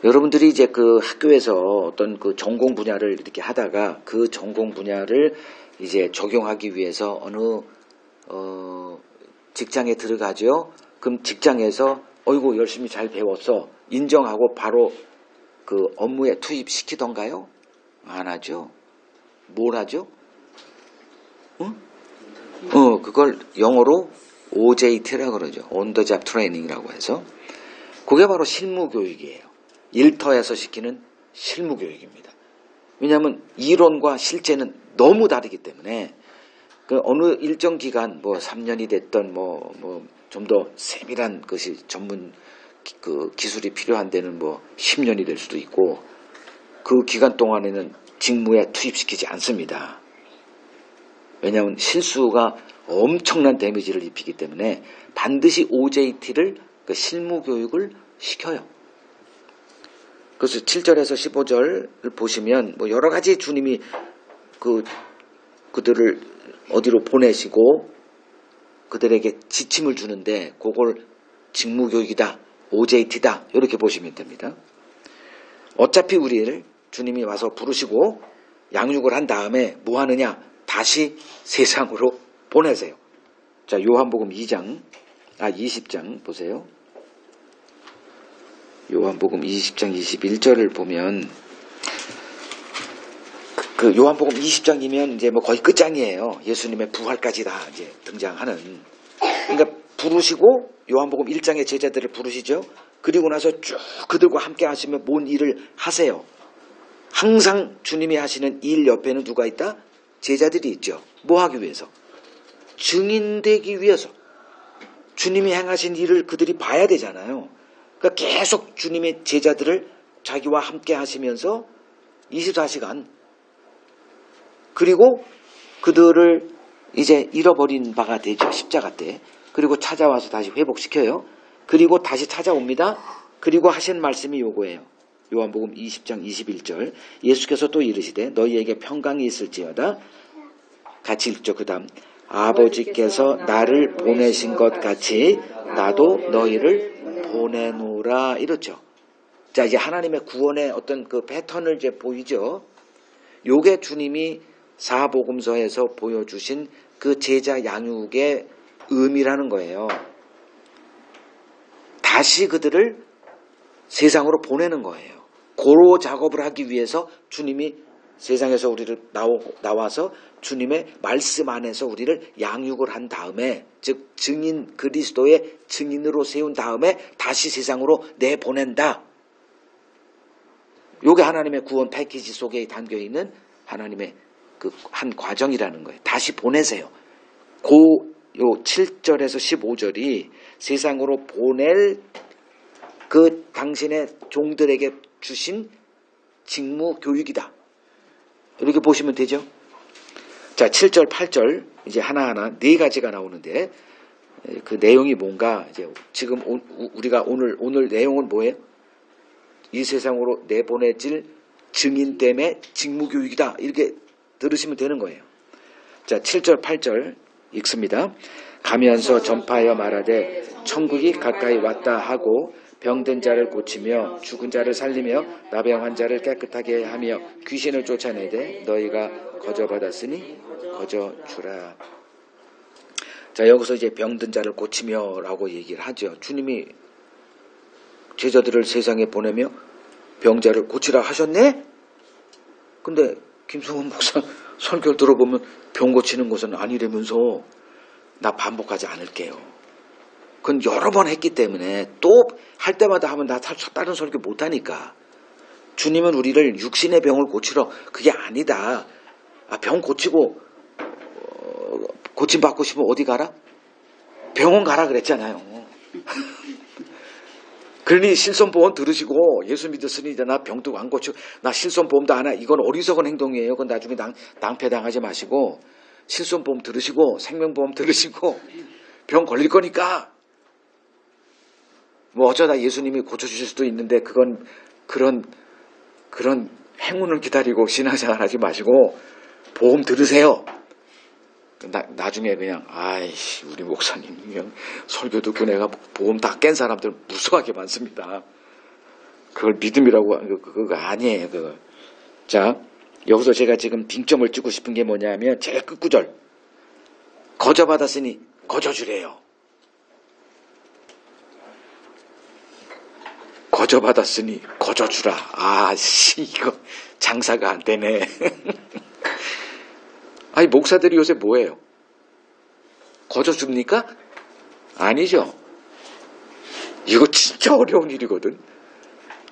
여러분들이 이제 그 학교에서 어떤 그 전공 분야를 이렇게 하다가 그 전공 분야를 이제 적용하기 위해서 어느 직장에 들어가죠. 그럼 직장에서 어이구 열심히 잘 배웠어 인정하고 바로 그 업무에 투입시키던가요? 안 하죠. 뭘 하죠? 그걸 영어로 OJT라고 그러죠. On the job training이라고 해서 그게 바로 실무교육이에요. 일터에서 시키는 실무교육입니다. 왜냐하면 이론과 실제는 너무 다르기 때문에 그 어느 일정 기간 뭐 3년이 됐던 뭐 좀 더 세밀한 것이 전문 그 기술이 필요한 데는 뭐 10년이 될 수도 있고 그 기간 동안에는 직무에 투입시키지 않습니다. 왜냐하면 실수가 엄청난 데미지를 입히기 때문에 반드시 OJT를 그 실무 교육을 시켜요. 그래서 7절에서 15절을 보시면 뭐 여러 가지 주님이 그들을 어디로 보내시고 그들에게 지침을 주는데 그걸 직무교육이다, OJT다 이렇게 보시면 됩니다. 어차피 우리를 주님이 와서 부르시고 양육을 한 다음에 뭐 하느냐? 다시 세상으로 보내세요. 자, 요한복음 20장 보세요. 요한복음 20장 21절을 보면 그 요한복음 20장이면 이제 뭐 거의 끝장이에요. 예수님의 부활까지 다 이제 등장하는. 그러니까 부르시고 요한복음 1장의 제자들을 부르시죠. 그리고 나서 쭉 그들과 함께 하시며 뭔 일을 하세요. 항상 주님이 하시는 일 옆에는 누가 있다? 제자들이 있죠. 뭐 하기 위해서? 증인되기 위해서. 주님이 행하신 일을 그들이 봐야 되잖아요. 그러니까 계속 주님의 제자들을 자기와 함께 하시면서 24시간 그리고 그들을 이제 잃어버린 바가 되죠. 십자가 때. 그리고 찾아와서 다시 회복시켜요. 그리고 다시 찾아옵니다. 그리고 하신 말씀이 요거예요. 요한복음 20장 21절 예수께서 또 이르시되 너희에게 평강이 있을지어다. 같이 읽죠. 그 다음 아버지께서 나를 보내신 것 같이 나도 너희를 보내노라 이렇죠. 자, 이제 하나님의 구원의 어떤 그 패턴을 이제 보이죠. 요게 주님이 사복음서에서 보여주신 그 제자 양육의 의미라는 거예요. 다시 그들을 세상으로 보내는 거예요. 고로 작업을 하기 위해서 주님이 세상에서 우리를 나와서 주님의 말씀 안에서 우리를 양육을 한 다음에 즉 증인 그리스도의 증인으로 세운 다음에 다시 세상으로 내보낸다. 요게 하나님의 구원 패키지 속에 담겨있는 하나님의 그 한 과정이라는 거예요. 다시 보내세요. 요 7절에서 15절이 세상으로 보낼 그 당신의 종들에게 주신 직무 교육이다. 이렇게 보시면 되죠. 자, 7절, 8절 이제 하나하나 네 가지가 나오는데 그 내용이 뭔가 이제 지금 우리가 오늘 내용은 뭐예요? 이 세상으로 내보내질 증인 때문에 직무 교육이다. 이렇게 들으시면 되는 거예요. 자, 7절, 8절 읽습니다. 가면서 전파하여 말하되 천국이 가까이 왔다 하고 병든 자를 고치며 죽은 자를 살리며 나병 자를 깨끗하게 하며 귀신을 쫓아내되 너희가 거저받았으니 거저주라. 자, 여기서 이제 병든 자를 고치며 라고 얘기를 하죠. 주님이 제자들을 세상에 보내며 병자를 고치라 하셨네? 근데 김성훈 목사 설교를 들어보면 병 고치는 것은 아니라면서 나 반복하지 않을게요. 그건 여러 번 했기 때문에 또 할 때마다 하면 나 다른 설교 못하니까. 주님은 우리를 육신의 병을 고치러 그게 아니다. 병 고치고 고침받고 싶으면 어디 가라? 병원 가라 그랬잖아요. 그러니 실손보험 들으시고 예수 믿었으니 이제 나 병도 안 고치고 나 실손보험도 안 해. 이건 어리석은 행동이에요. 그건 나중에 낭패당하지 마시고 실손보험 들으시고 생명보험 들으시고 병 걸릴 거니까 뭐 어쩌다 예수님이 고쳐주실 수도 있는데 그건 그런 행운을 기다리고 신앙생활 하지 마시고 보험 들으세요. 나중에 그냥 아이씨 우리 목사님 그냥 설교 듣고 내가 보험 다 깬 사람들 무수하게 많습니다. 그걸 믿음이라고 그거 아니에요. 그거. 자, 여기서 제가 지금 빙점을 찍고 싶은 게 뭐냐면 제일 끝구절 거저받았으니 거저주래요. 거저받았으니 거저주라. 아씨 이거 장사가 안 되네. 아니 목사들이 요새 뭐예요? 거저줍니까? 아니죠. 이거 진짜 어려운 일이거든.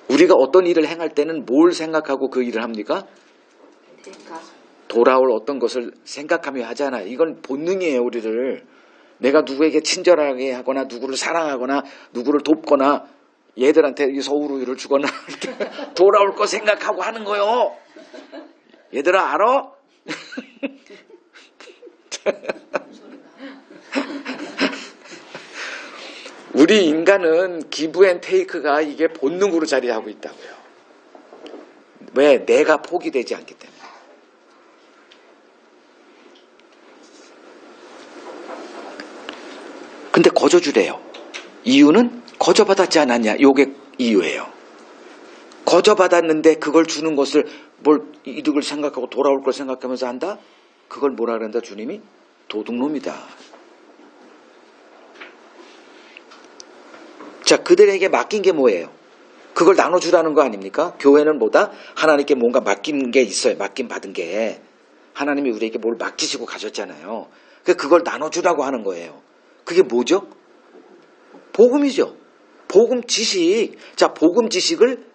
우리가 어떤 일을 행할 때는 뭘 생각하고 그 일을 합니까? 그러니까. 돌아올 어떤 것을 생각하며 하잖아요. 이건 본능이에요, 우리를. 내가 누구에게 친절하게 하거나 누구를 사랑하거나 누구를 돕거나 얘들한테 서울우유를 주거나 돌아올 거 생각하고 하는 거요. 얘들아 알아? 우리 인간은 기브 앤 테이크가 이게 본능으로 자리하고 있다고요. 왜? 내가 포기되지 않기 때문에. 근데 거저주래요. 이유는 거저받았지 않았냐. 요게 이유예요. 거저받았는데 그걸 주는 것을 뭘 이득을 생각하고 돌아올 걸 생각하면서 한다? 그걸 뭐라 그런다 주님이? 도둑놈이다. 자, 그들에게 맡긴 게 뭐예요? 그걸 나눠주라는 거 아닙니까? 교회는 뭐다? 하나님께 뭔가 맡긴 게 있어요. 맡긴 받은 게. 하나님이 우리에게 뭘 맡기시고 가셨잖아요. 그걸 나눠주라고 하는 거예요. 그게 뭐죠? 복음이죠. 복음 지식. 자, 복음 지식을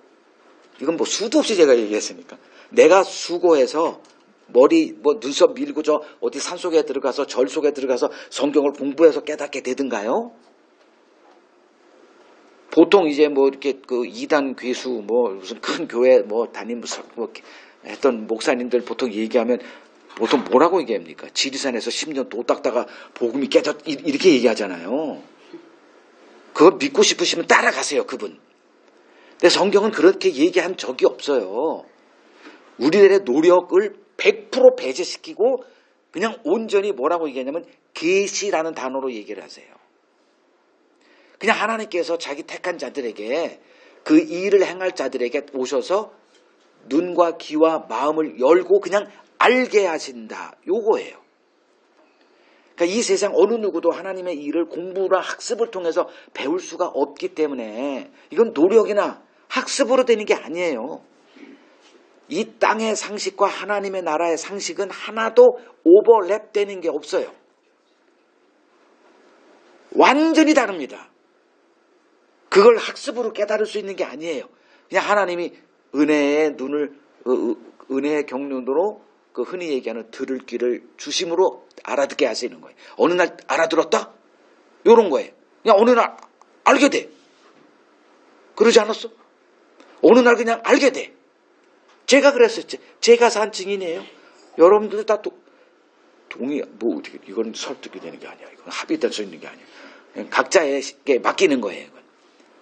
이건 뭐 수도 없이 제가 얘기했으니까. 내가 수고해서 머리 눈썹 밀고 저 어디 산속에 들어가서 절 속에 들어가서 성경을 공부해서 깨닫게 되든가요? 보통 이제 이렇게 그 이단 괴수 무슨 큰 교회 담임 했던 목사님들 보통 얘기하면 보통 뭐라고 얘기합니까? 지리산에서 10년 도 닦다가 복음이 깨졌 이렇게 얘기하잖아요. 그거 믿고 싶으시면 따라가세요, 그분. 근데 성경은 그렇게 얘기한 적이 없어요. 우리들의 노력을 100% 배제시키고 그냥 온전히 뭐라고 얘기하냐면 계시라는 단어로 얘기를 하세요. 그냥 하나님께서 자기 택한 자들에게 그 일을 행할 자들에게 오셔서 눈과 귀와 마음을 열고 그냥 알게 하신다. 요거예요. 그러니까 이 세상 어느 누구도 하나님의 일을 공부나 학습을 통해서 배울 수가 없기 때문에 이건 노력이나 학습으로 되는 게 아니에요. 이 땅의 상식과 하나님의 나라의 상식은 하나도 오버랩 되는 게 없어요. 완전히 다릅니다. 그걸 학습으로 깨달을 수 있는 게 아니에요. 그냥 하나님이 은혜의 눈을 은혜의 경륜으로 그 흔히 얘기하는 들을 귀를 주심으로 알아듣게 하시는 거예요. 어느 날 알아들었다? 이런 거예요. 그냥 어느 날 알게 돼. 그러지 않았어? 어느 날 그냥 알게 돼. 제가 그랬었지. 제가 산 증인이에요. 여러분들도 다 동의, 이건 설득이 되는 게 아니야. 이건 합의될 수 있는 게 아니야. 그냥 각자에게 맡기는 거예요. 이건.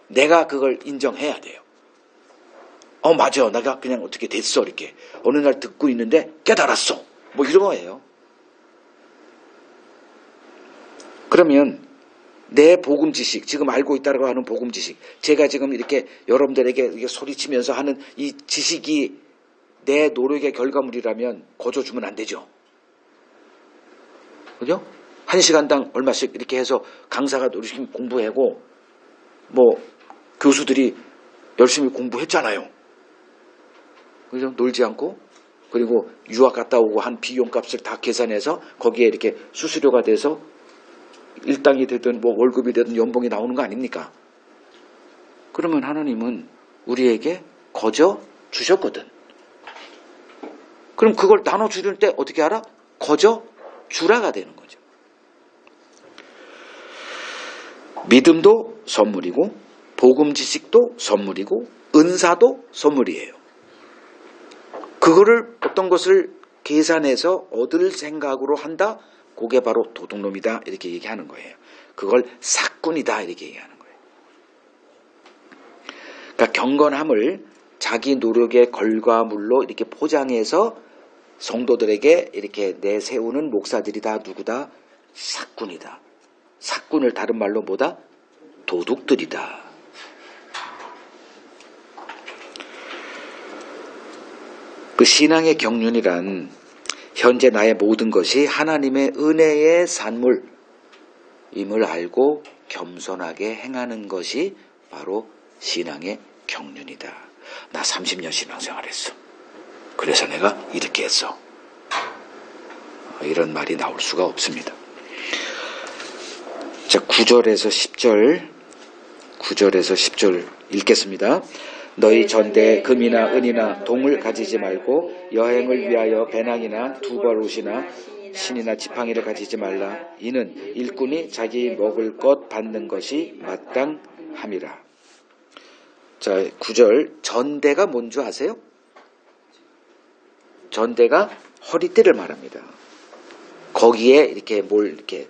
내가 그걸 인정해야 돼요. 맞아. 내가 그냥 어떻게 됐어. 이렇게. 어느 날 듣고 있는데 깨달았어. 이런 거예요. 그러면 내 복음 지식, 지금 알고 있다고 하는 복음 지식, 제가 지금 이렇게 여러분들에게 이렇게 소리치면서 하는 이 지식이 내 노력의 결과물이라면 거저주면 안 되죠. 그죠? 1시간당 얼마씩 이렇게 해서 강사가 열심히 공부하고 교수들이 열심히 공부했잖아요. 그죠? 놀지 않고 그리고 유학 갔다 오고 한 비용값을 다 계산해서 거기에 이렇게 수수료가 돼서 일당이 되든 월급이 되든 연봉이 나오는 거 아닙니까? 그러면 하나님은 우리에게 거저 주셨거든. 그럼 그걸 나눠 주릴 때 어떻게 알아? 거저 주라가 되는 거죠. 믿음도 선물이고 복음 지식도 선물이고 은사도 선물이에요. 그거를 어떤 것을 계산해서 얻을 생각으로 한다? 그게 바로 도둑놈이다 이렇게 얘기하는 거예요. 그걸 사꾼이다 이렇게 얘기하는 거예요. 그러니까 경건함을 자기 노력의 결과물로 이렇게 포장해서 성도들에게 이렇게 내세우는 목사들이 다 누구다? 사꾼이다. 사꾼을 다른 말로 뭐다? 도둑들이다. 그 신앙의 경륜이란 현재 나의 모든 것이 하나님의 은혜의 산물임을 알고 겸손하게 행하는 것이 바로 신앙의 경륜이다. 나 30년 신앙생활했어. 그래서 내가 이렇게 했어. 이런 말이 나올 수가 없습니다. 자, 9절에서 10절 읽겠습니다. 너희 전대에 금이나 은이나 동을 가지지 말고 여행을 위하여 배낭이나 두벌옷이나 신이나 지팡이를 가지지 말라. 이는 일꾼이 자기 먹을 것 받는 것이 마땅함이라. 자, 9절 전대가 뭔 줄 아세요? 전대가 허리띠를 말합니다. 거기에 이렇게 뭘 이렇게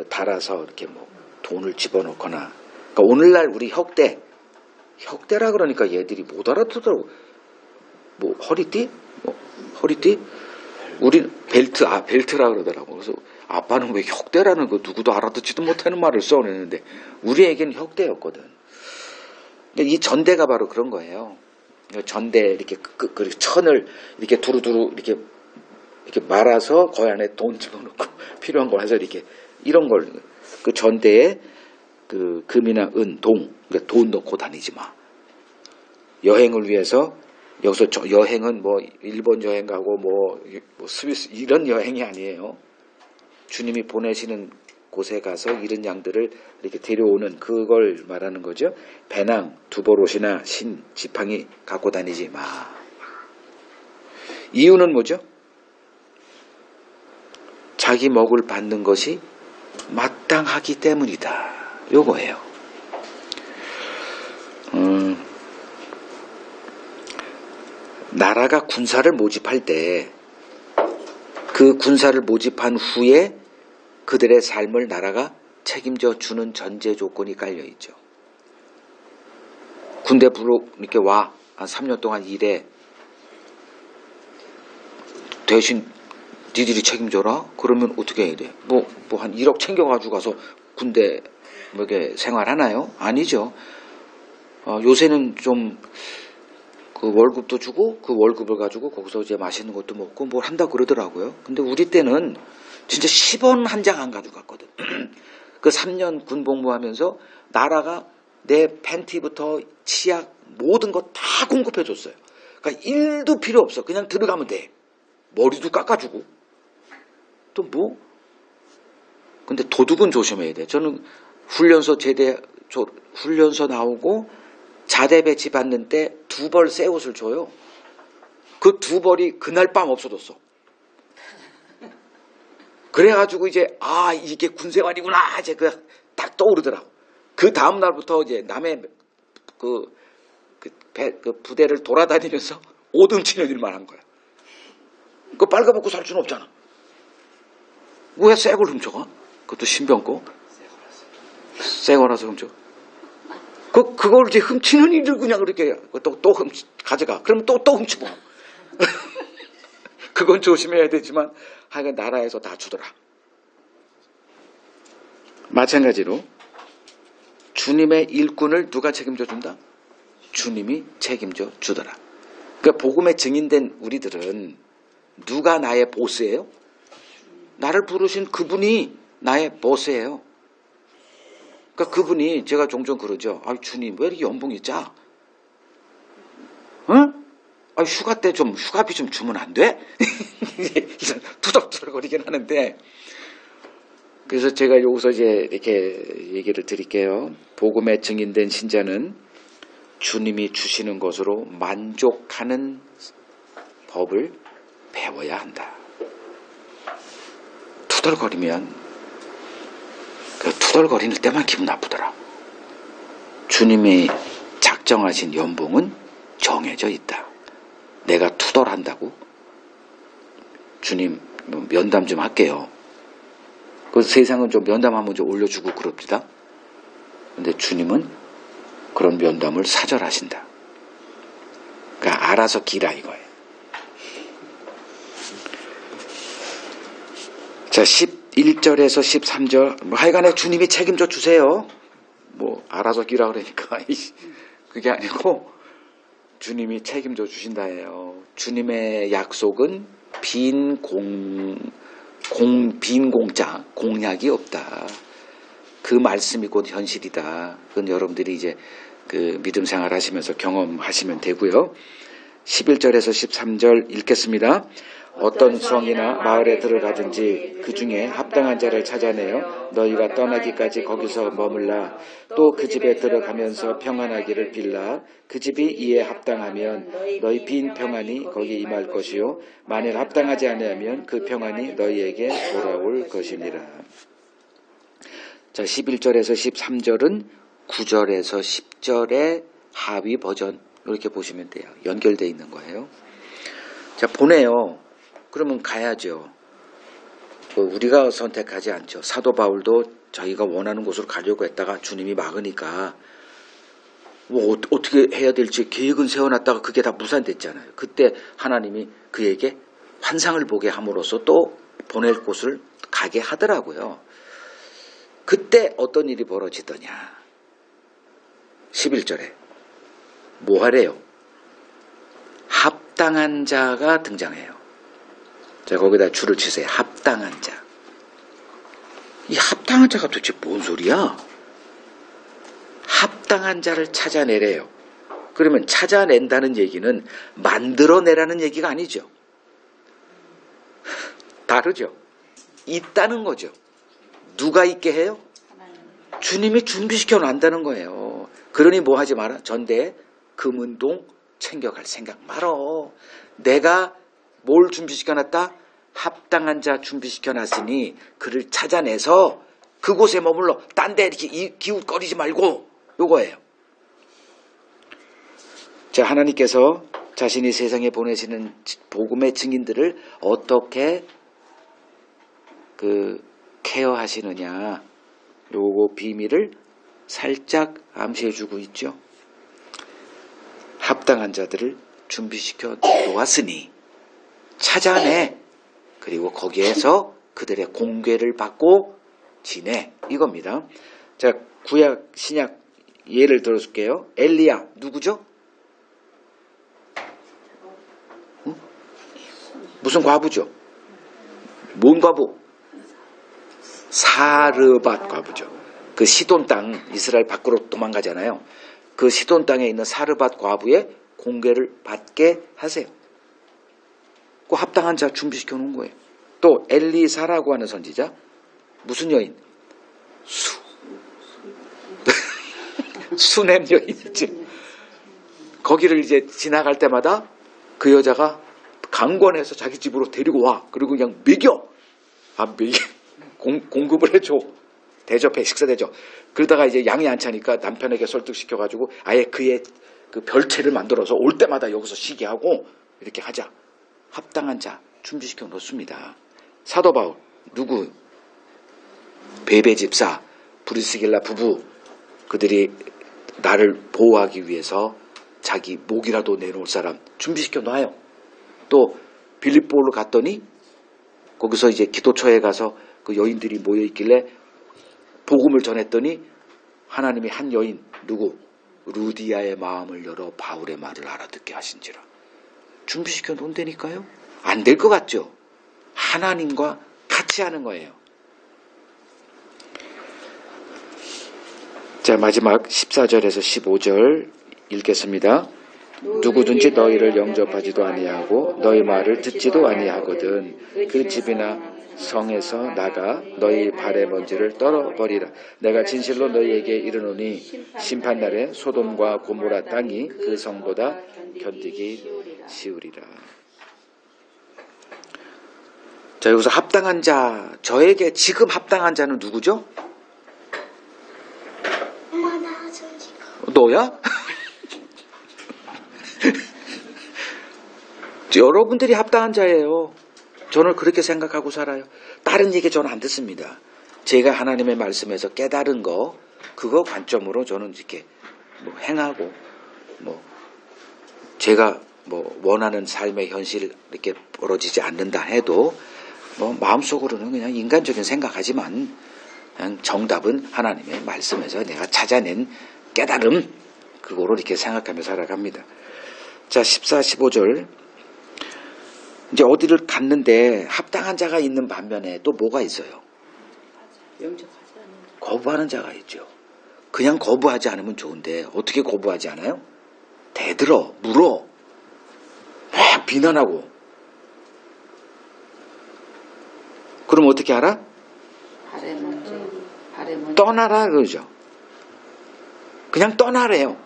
달아서 이렇게 뭐 돈을 집어넣거나. 그러니까 오늘날 우리 혁대라 그러니까 얘들이 못 알아듣더라고. 뭐 허리띠? 뭐 허리띠? 우리 벨트라 그러더라고. 그래서 아빠는 왜 혁대라는 거 누구도 알아듣지도 못하는 말을 써 그랬는데 우리에게는 혁대였거든. 근데 이 전대가 바로 그런 거예요. 전대 이렇게 그 천을 이렇게 두루두루 이렇게 말아서 거기 안에 돈 집어넣고 필요한 걸 해서 이렇게 이런 걸 그 전대에 그 금이나 은, 동, 그러니까 돈 넣고 다니지 마. 여행을 위해서 여기서 여행은 뭐 일본 여행 가고 뭐 스위스 이런 여행이 아니에요. 주님이 보내시는 곳에 가서 이런 양들을 이렇게 데려오는 그걸 말하는 거죠. 배낭, 두벌옷이나 신, 지팡이 갖고 다니지 마. 이유는 뭐죠? 자기 먹을 받는 것이 마땅하기 때문이다. 요거예요. 나라가 군사를 모집할 때 그 군사를 모집한 후에 그들의 삶을 나라가 책임져 주는 전제 조건이 깔려 있죠. 군대 이렇게 와. 한 3년 동안 일해. 대신 니들이 책임져라? 그러면 어떻게 해야 돼? 뭐 한 1억 챙겨가지고 가서 군대 뭐 이렇게 생활하나요? 아니죠. 요새는 좀 그 월급도 주고 그 월급을 가지고 거기서 이제 맛있는 것도 먹고 뭘 한다 그러더라고요. 근데 우리 때는 진짜 10원 한 장 안 가져갔거든. 그 3년 군복무하면서 나라가 내 팬티부터 치약 모든 거 다 공급해 줬어요. 그러니까 일도 필요 없어. 그냥 들어가면 돼. 머리도 깎아주고. 또 뭐? 근데 도둑은 조심해야 돼. 저는 훈련소 나오고 자대 배치 받는 때 2벌 새 옷을 줘요. 그 2벌이 그날 밤 없어졌어. 그래가지고 이제 이게 군생활이구나 이제 딱 떠오르더라고. 그 다음 날부터 이제 남의 그 부대를 돌아다니면서 오등치는 일만 한 거야. 그거 빨가먹고 살 수는 없잖아. 왜 새 걸 훔쳐가? 그것도 신병 거. 새 거라서 훔쳐. 그걸 이제 훔치는 일을 그냥 이렇게 또 가져가. 그러면 또 훔치고. 그건 조심해야 되지만 하여간 나라에서 다 주더라. 마찬가지로 주님의 일꾼을 누가 책임져 준다? 주님이 책임져 주더라. 그러니까 복음에 증인된 우리들은 누가 나의 보스예요? 나를 부르신 그분이 나의 보스예요. 그러니까 그분이 제가 종종 그러죠. 주님 왜 이렇게 연봉이 짜? 응? 휴가 때 휴가비 좀 주면 안 돼? 이런 투덜투덜거리긴 하는데 그래서 제가 여기서 이제 이렇게 얘기를 드릴게요. 복음에 증인된 신자는 주님이 주시는 것으로 만족하는 법을 배워야 한다. 투덜거리면 그 투덜거리는 때만 기분 나쁘더라. 주님이 작정하신 연봉은 정해져 있다. 내가 투덜한다고? 주님 면담 좀 할게요. 그 세상은 좀 면담 한번 좀 올려주고 그럽시다. 근데 주님은 그런 면담을 사절하신다. 그러니까 알아서 기라 이거예요. 자, 11절에서 13절 하여간에 주님이 책임져 주세요. 뭐 알아서 기라 그러니까 그게 아니고 주님이 책임져 주신다예요. 주님의 약속은 빈 공짜, 공약이 없다. 그 말씀이 곧 현실이다. 그건 여러분들이 이제 그 믿음 생활 하시면서 경험하시면 되고요. 11절에서 13절 읽겠습니다. 어떤 성이나 마을에 들어가든지 그 중에 합당한 자를 찾아내어 너희가 떠나기까지 거기서 머물라. 또 그 집에 들어가면서 평안하기를 빌라. 그 집이 이에 합당하면 너희 빈 평안이 거기 임할 것이요 만일 합당하지 아니하면 그 평안이 너희에게 돌아올 것이니라. 자, 11절에서 13절은 9절에서 10절의 하위 버전 이렇게 보시면 돼요. 연결되어 있는 거예요. 자, 보내요. 그러면 가야죠. 우리가 선택하지 않죠. 사도 바울도 자기가 원하는 곳으로 가려고 했다가 주님이 막으니까 뭐 어떻게 해야 될지 계획은 세워놨다가 그게 다 무산됐잖아요. 그때 하나님이 그에게 환상을 보게 함으로써 또 보낼 곳을 가게 하더라고요. 그때 어떤 일이 벌어지더냐. 11절에 뭐 하래요? 합당한 자가 등장해요. 자, 거기다 줄을 치세요. 합당한 자. 이 합당한 자가 도대체 뭔 소리야? 합당한 자를 찾아내래요. 그러면 찾아낸다는 얘기는 만들어내라는 얘기가 아니죠. 다르죠. 있다는 거죠. 누가 있게 해요? 주님이 준비시켜 놨다는 거예요. 그러니 뭐 하지 마라. 전대에 금은동 챙겨갈 생각 말어. 내가 뭘 준비시켜놨다? 합당한 자 준비시켜놨으니 그를 찾아내서 그곳에 머물러 딴 데 이렇게 기웃거리지 말고 요거예요. 자, 하나님께서 자신이 세상에 보내시는 복음의 증인들을 어떻게 케어하시느냐 요거 비밀을 살짝 암시해주고 있죠. 합당한 자들을 준비시켜 놓았으니 찾아내. 그리고 거기에서 그들의 공궤를 받고 지내. 이겁니다. 자, 구약 신약 예를 들어줄게요. 엘리야 누구죠? 응? 무슨 과부죠? 뭔 과부? 사르밧 과부죠. 그 시돈 땅 이스라엘 밖으로 도망가잖아요. 그 시돈 땅에 있는 사르밧 과부의 공궤를 받게 하세요. 그 합당한 자 준비시켜 놓은 거예요. 또 엘리사라고 하는 선지자 무슨 여인? 수냄 여인이지. 거기를 이제 지나갈 때마다 그 여자가 강권해서 자기 집으로 데리고 와. 그리고 그냥 먹여. 공급을 해줘. 대접해. 식사 대접. 그러다가 이제 양이 안 차니까 남편에게 설득시켜가지고 아예 그의 그 별채를 만들어서 올 때마다 여기서 쉬게 하고 이렇게 하자. 합당한 자 준비시켜 놓습니다. 사도 바울 누구? 베베 집사 브리스길라 부부 그들이 나를 보호하기 위해서 자기 목이라도 내놓을 사람 준비시켜 놔요. 또 빌립보로 갔더니 거기서 이제 기도처에 가서 그 여인들이 모여 있길래 복음을 전했더니 하나님이 한 여인 누구? 루디아의 마음을 열어 바울의 말을 알아듣게 하신지라. 준비시켜 놓은다니까요. 안 될 것 같죠? 하나님과 같이 하는 거예요. 자, 마지막 14절에서 15절 읽겠습니다. 누구든지 너희를 영접하지도 아니하고 너희 말을 듣지도 아니하거든 그 집이나 성에서 나가 너희 발의 먼지를 떨어버리라. 내가 진실로 너희에게 이르노니 심판날에 소돔과 고모라 땅이 그 성보다 견디기 쉬우리라. 자, 여기서 합당한 자, 저에게 지금 합당한 자는 누구죠? 너야? 여러분들이 합당한 자예요. 저는 그렇게 생각하고 살아요. 다른 얘기 저는 안 듣습니다. 제가 하나님의 말씀에서 깨달은 거 그거 관점으로 저는 이렇게 행하고 제가 원하는 삶의 현실 이렇게 벌어지지 않는다 해도 마음속으로는 그냥 인간적인 생각하지만 그냥 정답은 하나님의 말씀에서 내가 찾아낸 깨달음 그거로 이렇게 생각하며 살아갑니다. 자, 14, 15절 이제 어디를 갔는데 합당한 자가 있는 반면에 또 뭐가 있어요? 거부하는 자가 있죠. 그냥 거부하지 않으면 좋은데 어떻게 거부하지 않아요? 대들어, 물어, 막 비난하고 그럼 어떻게 하라? 떠나라 그러죠. 그냥 떠나래요.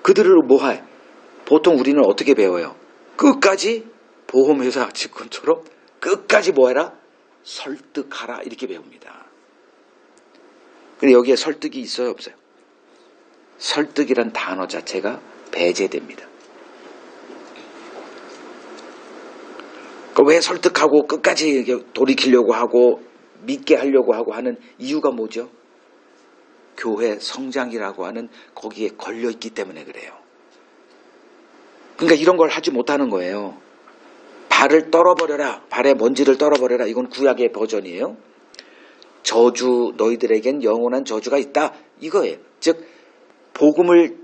그들을 뭐해? 보통 우리는 어떻게 배워요? 끝까지 보험회사 직원처럼 끝까지 뭐해라? 설득하라 이렇게 배웁니다. 근데 여기에 설득이 있어요 없어요? 설득이란 단어 자체가 배제됩니다. 왜 설득하고 끝까지 돌이키려고 하고 믿게 하려고 하고 하는 이유가 뭐죠? 교회 성장이라고 하는 거기에 걸려있기 때문에 그래요. 그러니까 이런 걸 하지 못하는 거예요. 발을 떨어버려라. 발에 먼지를 떨어버려라. 이건 구약의 버전이에요. 저주 너희들에겐 영원한 저주가 있다. 이거예요. 즉 복음을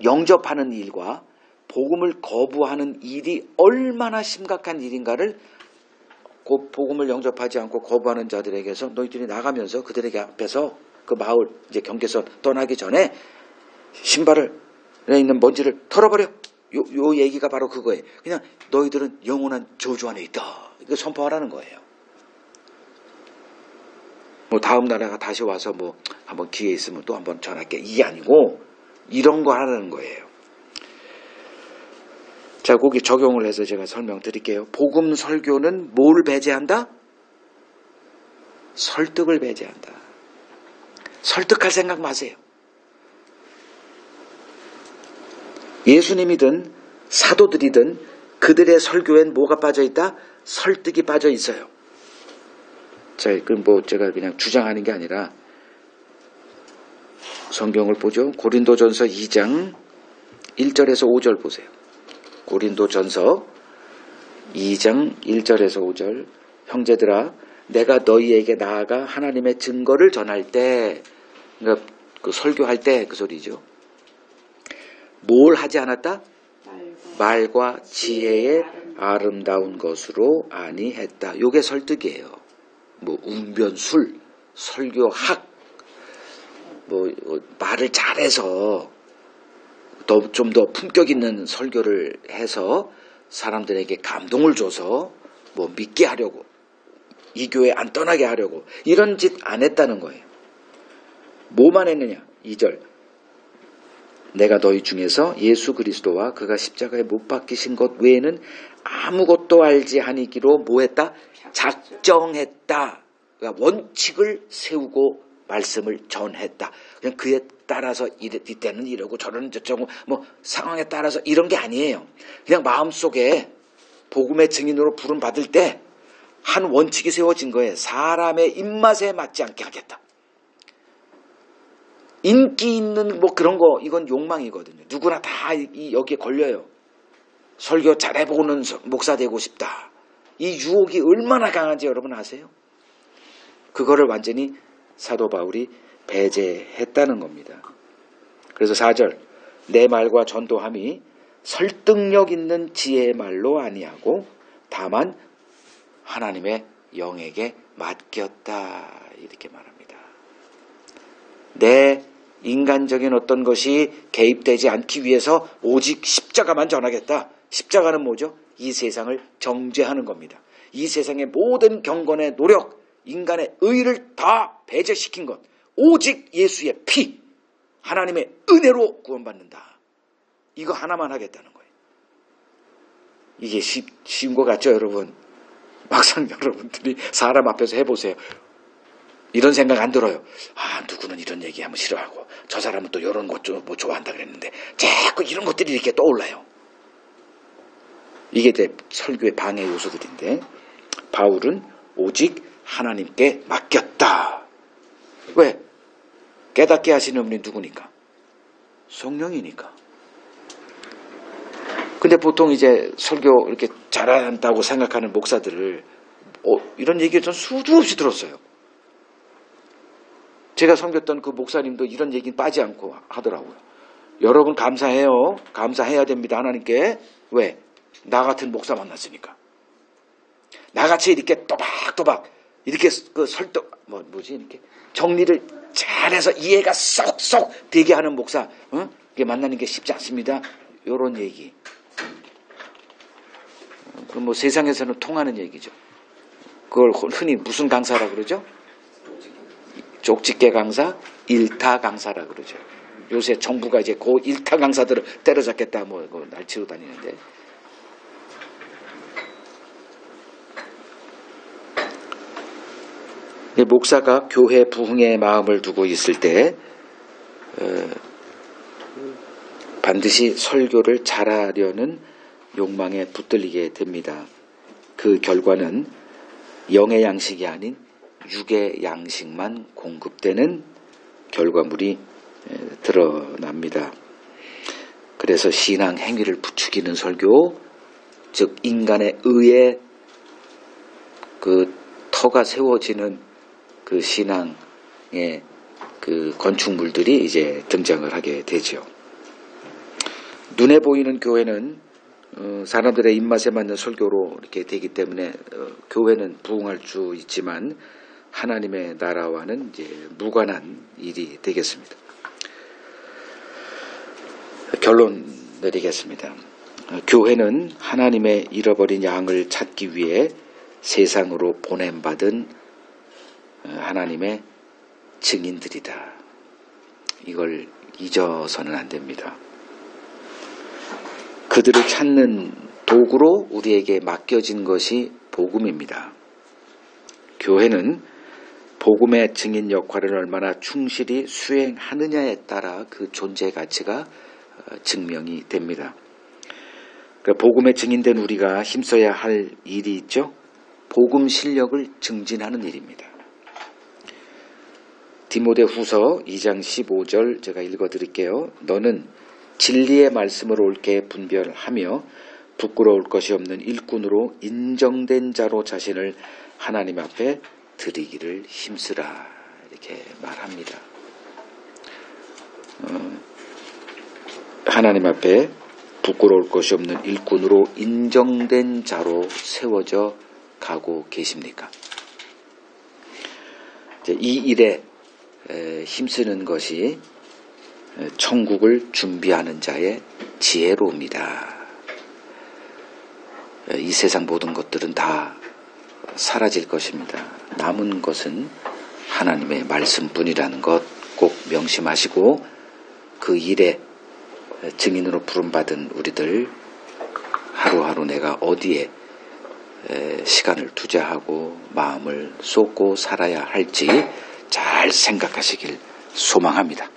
영접하는 일과 복음을 거부하는 일이 얼마나 심각한 일인가를 그 복음을 영접하지 않고 거부하는 자들에게서 너희들이 나가면서 그들에게 앞에서 그 마을 이제 경계선 떠나기 전에 신발에 있는 먼지를 털어버려. 요 얘기가 바로 그거예요. 그냥 너희들은 영원한 저주 안에 있다. 이거 선포하라는 거예요. 뭐 다음 날에가 다시 와서 뭐 한번 기회 있으면 또 한번 전할게. 이게 아니고 이런 거 하라는 거예요. 자, 거기 적용을 해서 제가 설명드릴게요. 복음 설교는 뭘 배제한다? 설득을 배제한다. 설득할 생각 마세요. 예수님이든 사도들이든 그들의 설교엔 뭐가 빠져있다? 설득이 빠져 있어요. 자, 그럼 뭐 제가 그냥 주장하는 게 아니라 성경을 보죠. 고린도전서 2장 1절에서 5절 보세요. 고린도전서 2장 1절에서 5절. 형제들아 내가 너희에게 나아가 하나님의 증거를 전할 때, 그러니까 그 설교할 때 그 소리죠. 뭘 하지 않았다? 말과 지혜의 아름다운 것으로 아니했다. 요게 설득이에요. 뭐 웅변술, 설교학, 뭐 말을 잘해서 좀 더 품격 있는 설교를 해서 사람들에게 감동을 줘서 뭐 믿게 하려고, 이 교회 안 떠나게 하려고 이런 짓 안 했다는 거예요. 뭐만 했느냐? 2절. 내가 너희 중에서 예수 그리스도와 그가 십자가에 못 박히신 것 외에는 아무것도 알지 아니기로 뭐 했다? 작정했다. 그러니까 원칙을 세우고 말씀을 전했다. 그냥 그에 따라서 이때는 이러고 저러는 저쩌고 뭐 상황에 따라서 이런 게 아니에요. 그냥 마음속에 복음의 증인으로 부름 받을 때 한 원칙이 세워진 거예요. 사람의 입맛에 맞지 않게 하겠다. 인기 있는 뭐 그런 거 이건 욕망이거든요. 누구나 다 여기에 걸려요. 설교 잘해보는 목사 되고 싶다. 이 유혹이 얼마나 강한지 여러분 아세요? 그거를 완전히 사도 바울이 배제했다는 겁니다. 그래서 4절. 내 말과 전도함이 설득력 있는 지혜의 말로 아니하고 다만 하나님의 영에게 맡겼다. 이렇게 말합니다. 내 인간적인 어떤 것이 개입되지 않기 위해서 오직 십자가만 전하겠다. 십자가는 뭐죠? 이 세상을 정죄하는 겁니다. 이 세상의 모든 경건의 노력, 인간의 의를 다 배제시킨 것. 오직 예수의 피, 하나님의 은혜로 구원받는다. 이거 하나만 하겠다는 거예요. 이게 쉬운 것 같죠, 여러분? 막상 여러분들이 사람 앞에서 해보세요. 이런 생각 안 들어요. 아, 누구는 이런 얘기하면 싫어하고 저 사람은 또 이런 것 좀 뭐 좋아한다 그랬는데 자꾸 이런 것들이 이렇게 떠올라요. 이게 이제 설교의 방해 요소들인데 바울은 오직 하나님께 맡겼다. 왜? 깨닫게 하시는 분이 누구니까? 성령이니까. 근데 보통 이제 설교 이렇게 잘한다고 생각하는 목사들을 이런 얘기를 전 수도 없이 들었어요. 제가 섬겼던 그 목사님도 이런 얘기는 빠지 않고 하더라고요. 여러분 감사해요. 감사해야 됩니다. 하나님께. 왜? 나 같은 목사 만났으니까. 나같이 이렇게 또박또박 이렇게 그 설득 뭐지 이렇게 정리를 잘해서 이해가 쏙쏙 되게 하는 목사, 이게 만나는 게 쉽지 않습니다. 이런 얘기. 그럼 뭐 세상에서는 통하는 얘기죠. 그걸 흔히 무슨 강사라 그러죠? 쪽집게 강사, 일타 강사라 그러죠. 요새 정부가 이제 그 일타 강사들을 때려잡겠다 뭐 날치고 다니는데, 목사가 교회 부흥의 마음을 두고 있을 때 반드시 설교를 잘하려는 욕망에 붙들리게 됩니다. 그 결과는 영의 양식이 아닌 육의 양식만 공급되는 결과물이 드러납니다. 그래서 신앙 행위를 부추기는 설교, 즉 인간의 의에 그 터가 세워지는 그 신앙의 그 건축물들이 이제 등장을 하게 되죠. 눈에 보이는 교회는 사람들의 입맛에 맞는 설교로 이렇게 되기 때문에 교회는 부흥할 수 있지만 하나님의 나라와는 이제 무관한 일이 되겠습니다. 결론 내리겠습니다. 교회는 하나님의 잃어버린 양을 찾기 위해 세상으로 보냄받은 하나님의 증인들이다. 이걸 잊어서는 안 됩니다. 그들을 찾는 도구로 우리에게 맡겨진 것이 복음입니다. 교회는 복음의 증인 역할을 얼마나 충실히 수행하느냐에 따라 그 존재 가치가 증명이 됩니다. 복음의 증인된 우리가 힘써야 할 일이 있죠. 복음 실력을 증진하는 일입니다. 디모데후서 2장 15절 제가 읽어드릴게요. 너는 진리의 말씀을 옳게 분별하며 부끄러울 것이 없는 일꾼으로 인정된 자로 자신을 하나님 앞에 드리기를 힘쓰라. 이렇게 말합니다. 하나님 앞에 부끄러울 것이 없는 일꾼으로 인정된 자로 세워져 가고 계십니까? 이 일에 힘쓰는 것이 천국을 준비하는 자의 지혜로움이다. 이 세상 모든 것들은 다 사라질 것입니다. 남은 것은 하나님의 말씀뿐이라는 것 꼭 명심하시고 그 일에 증인으로 부름받은 우리들 하루하루 내가 어디에 시간을 투자하고 마음을 쏟고 살아야 할지 잘 생각하시길 소망합니다.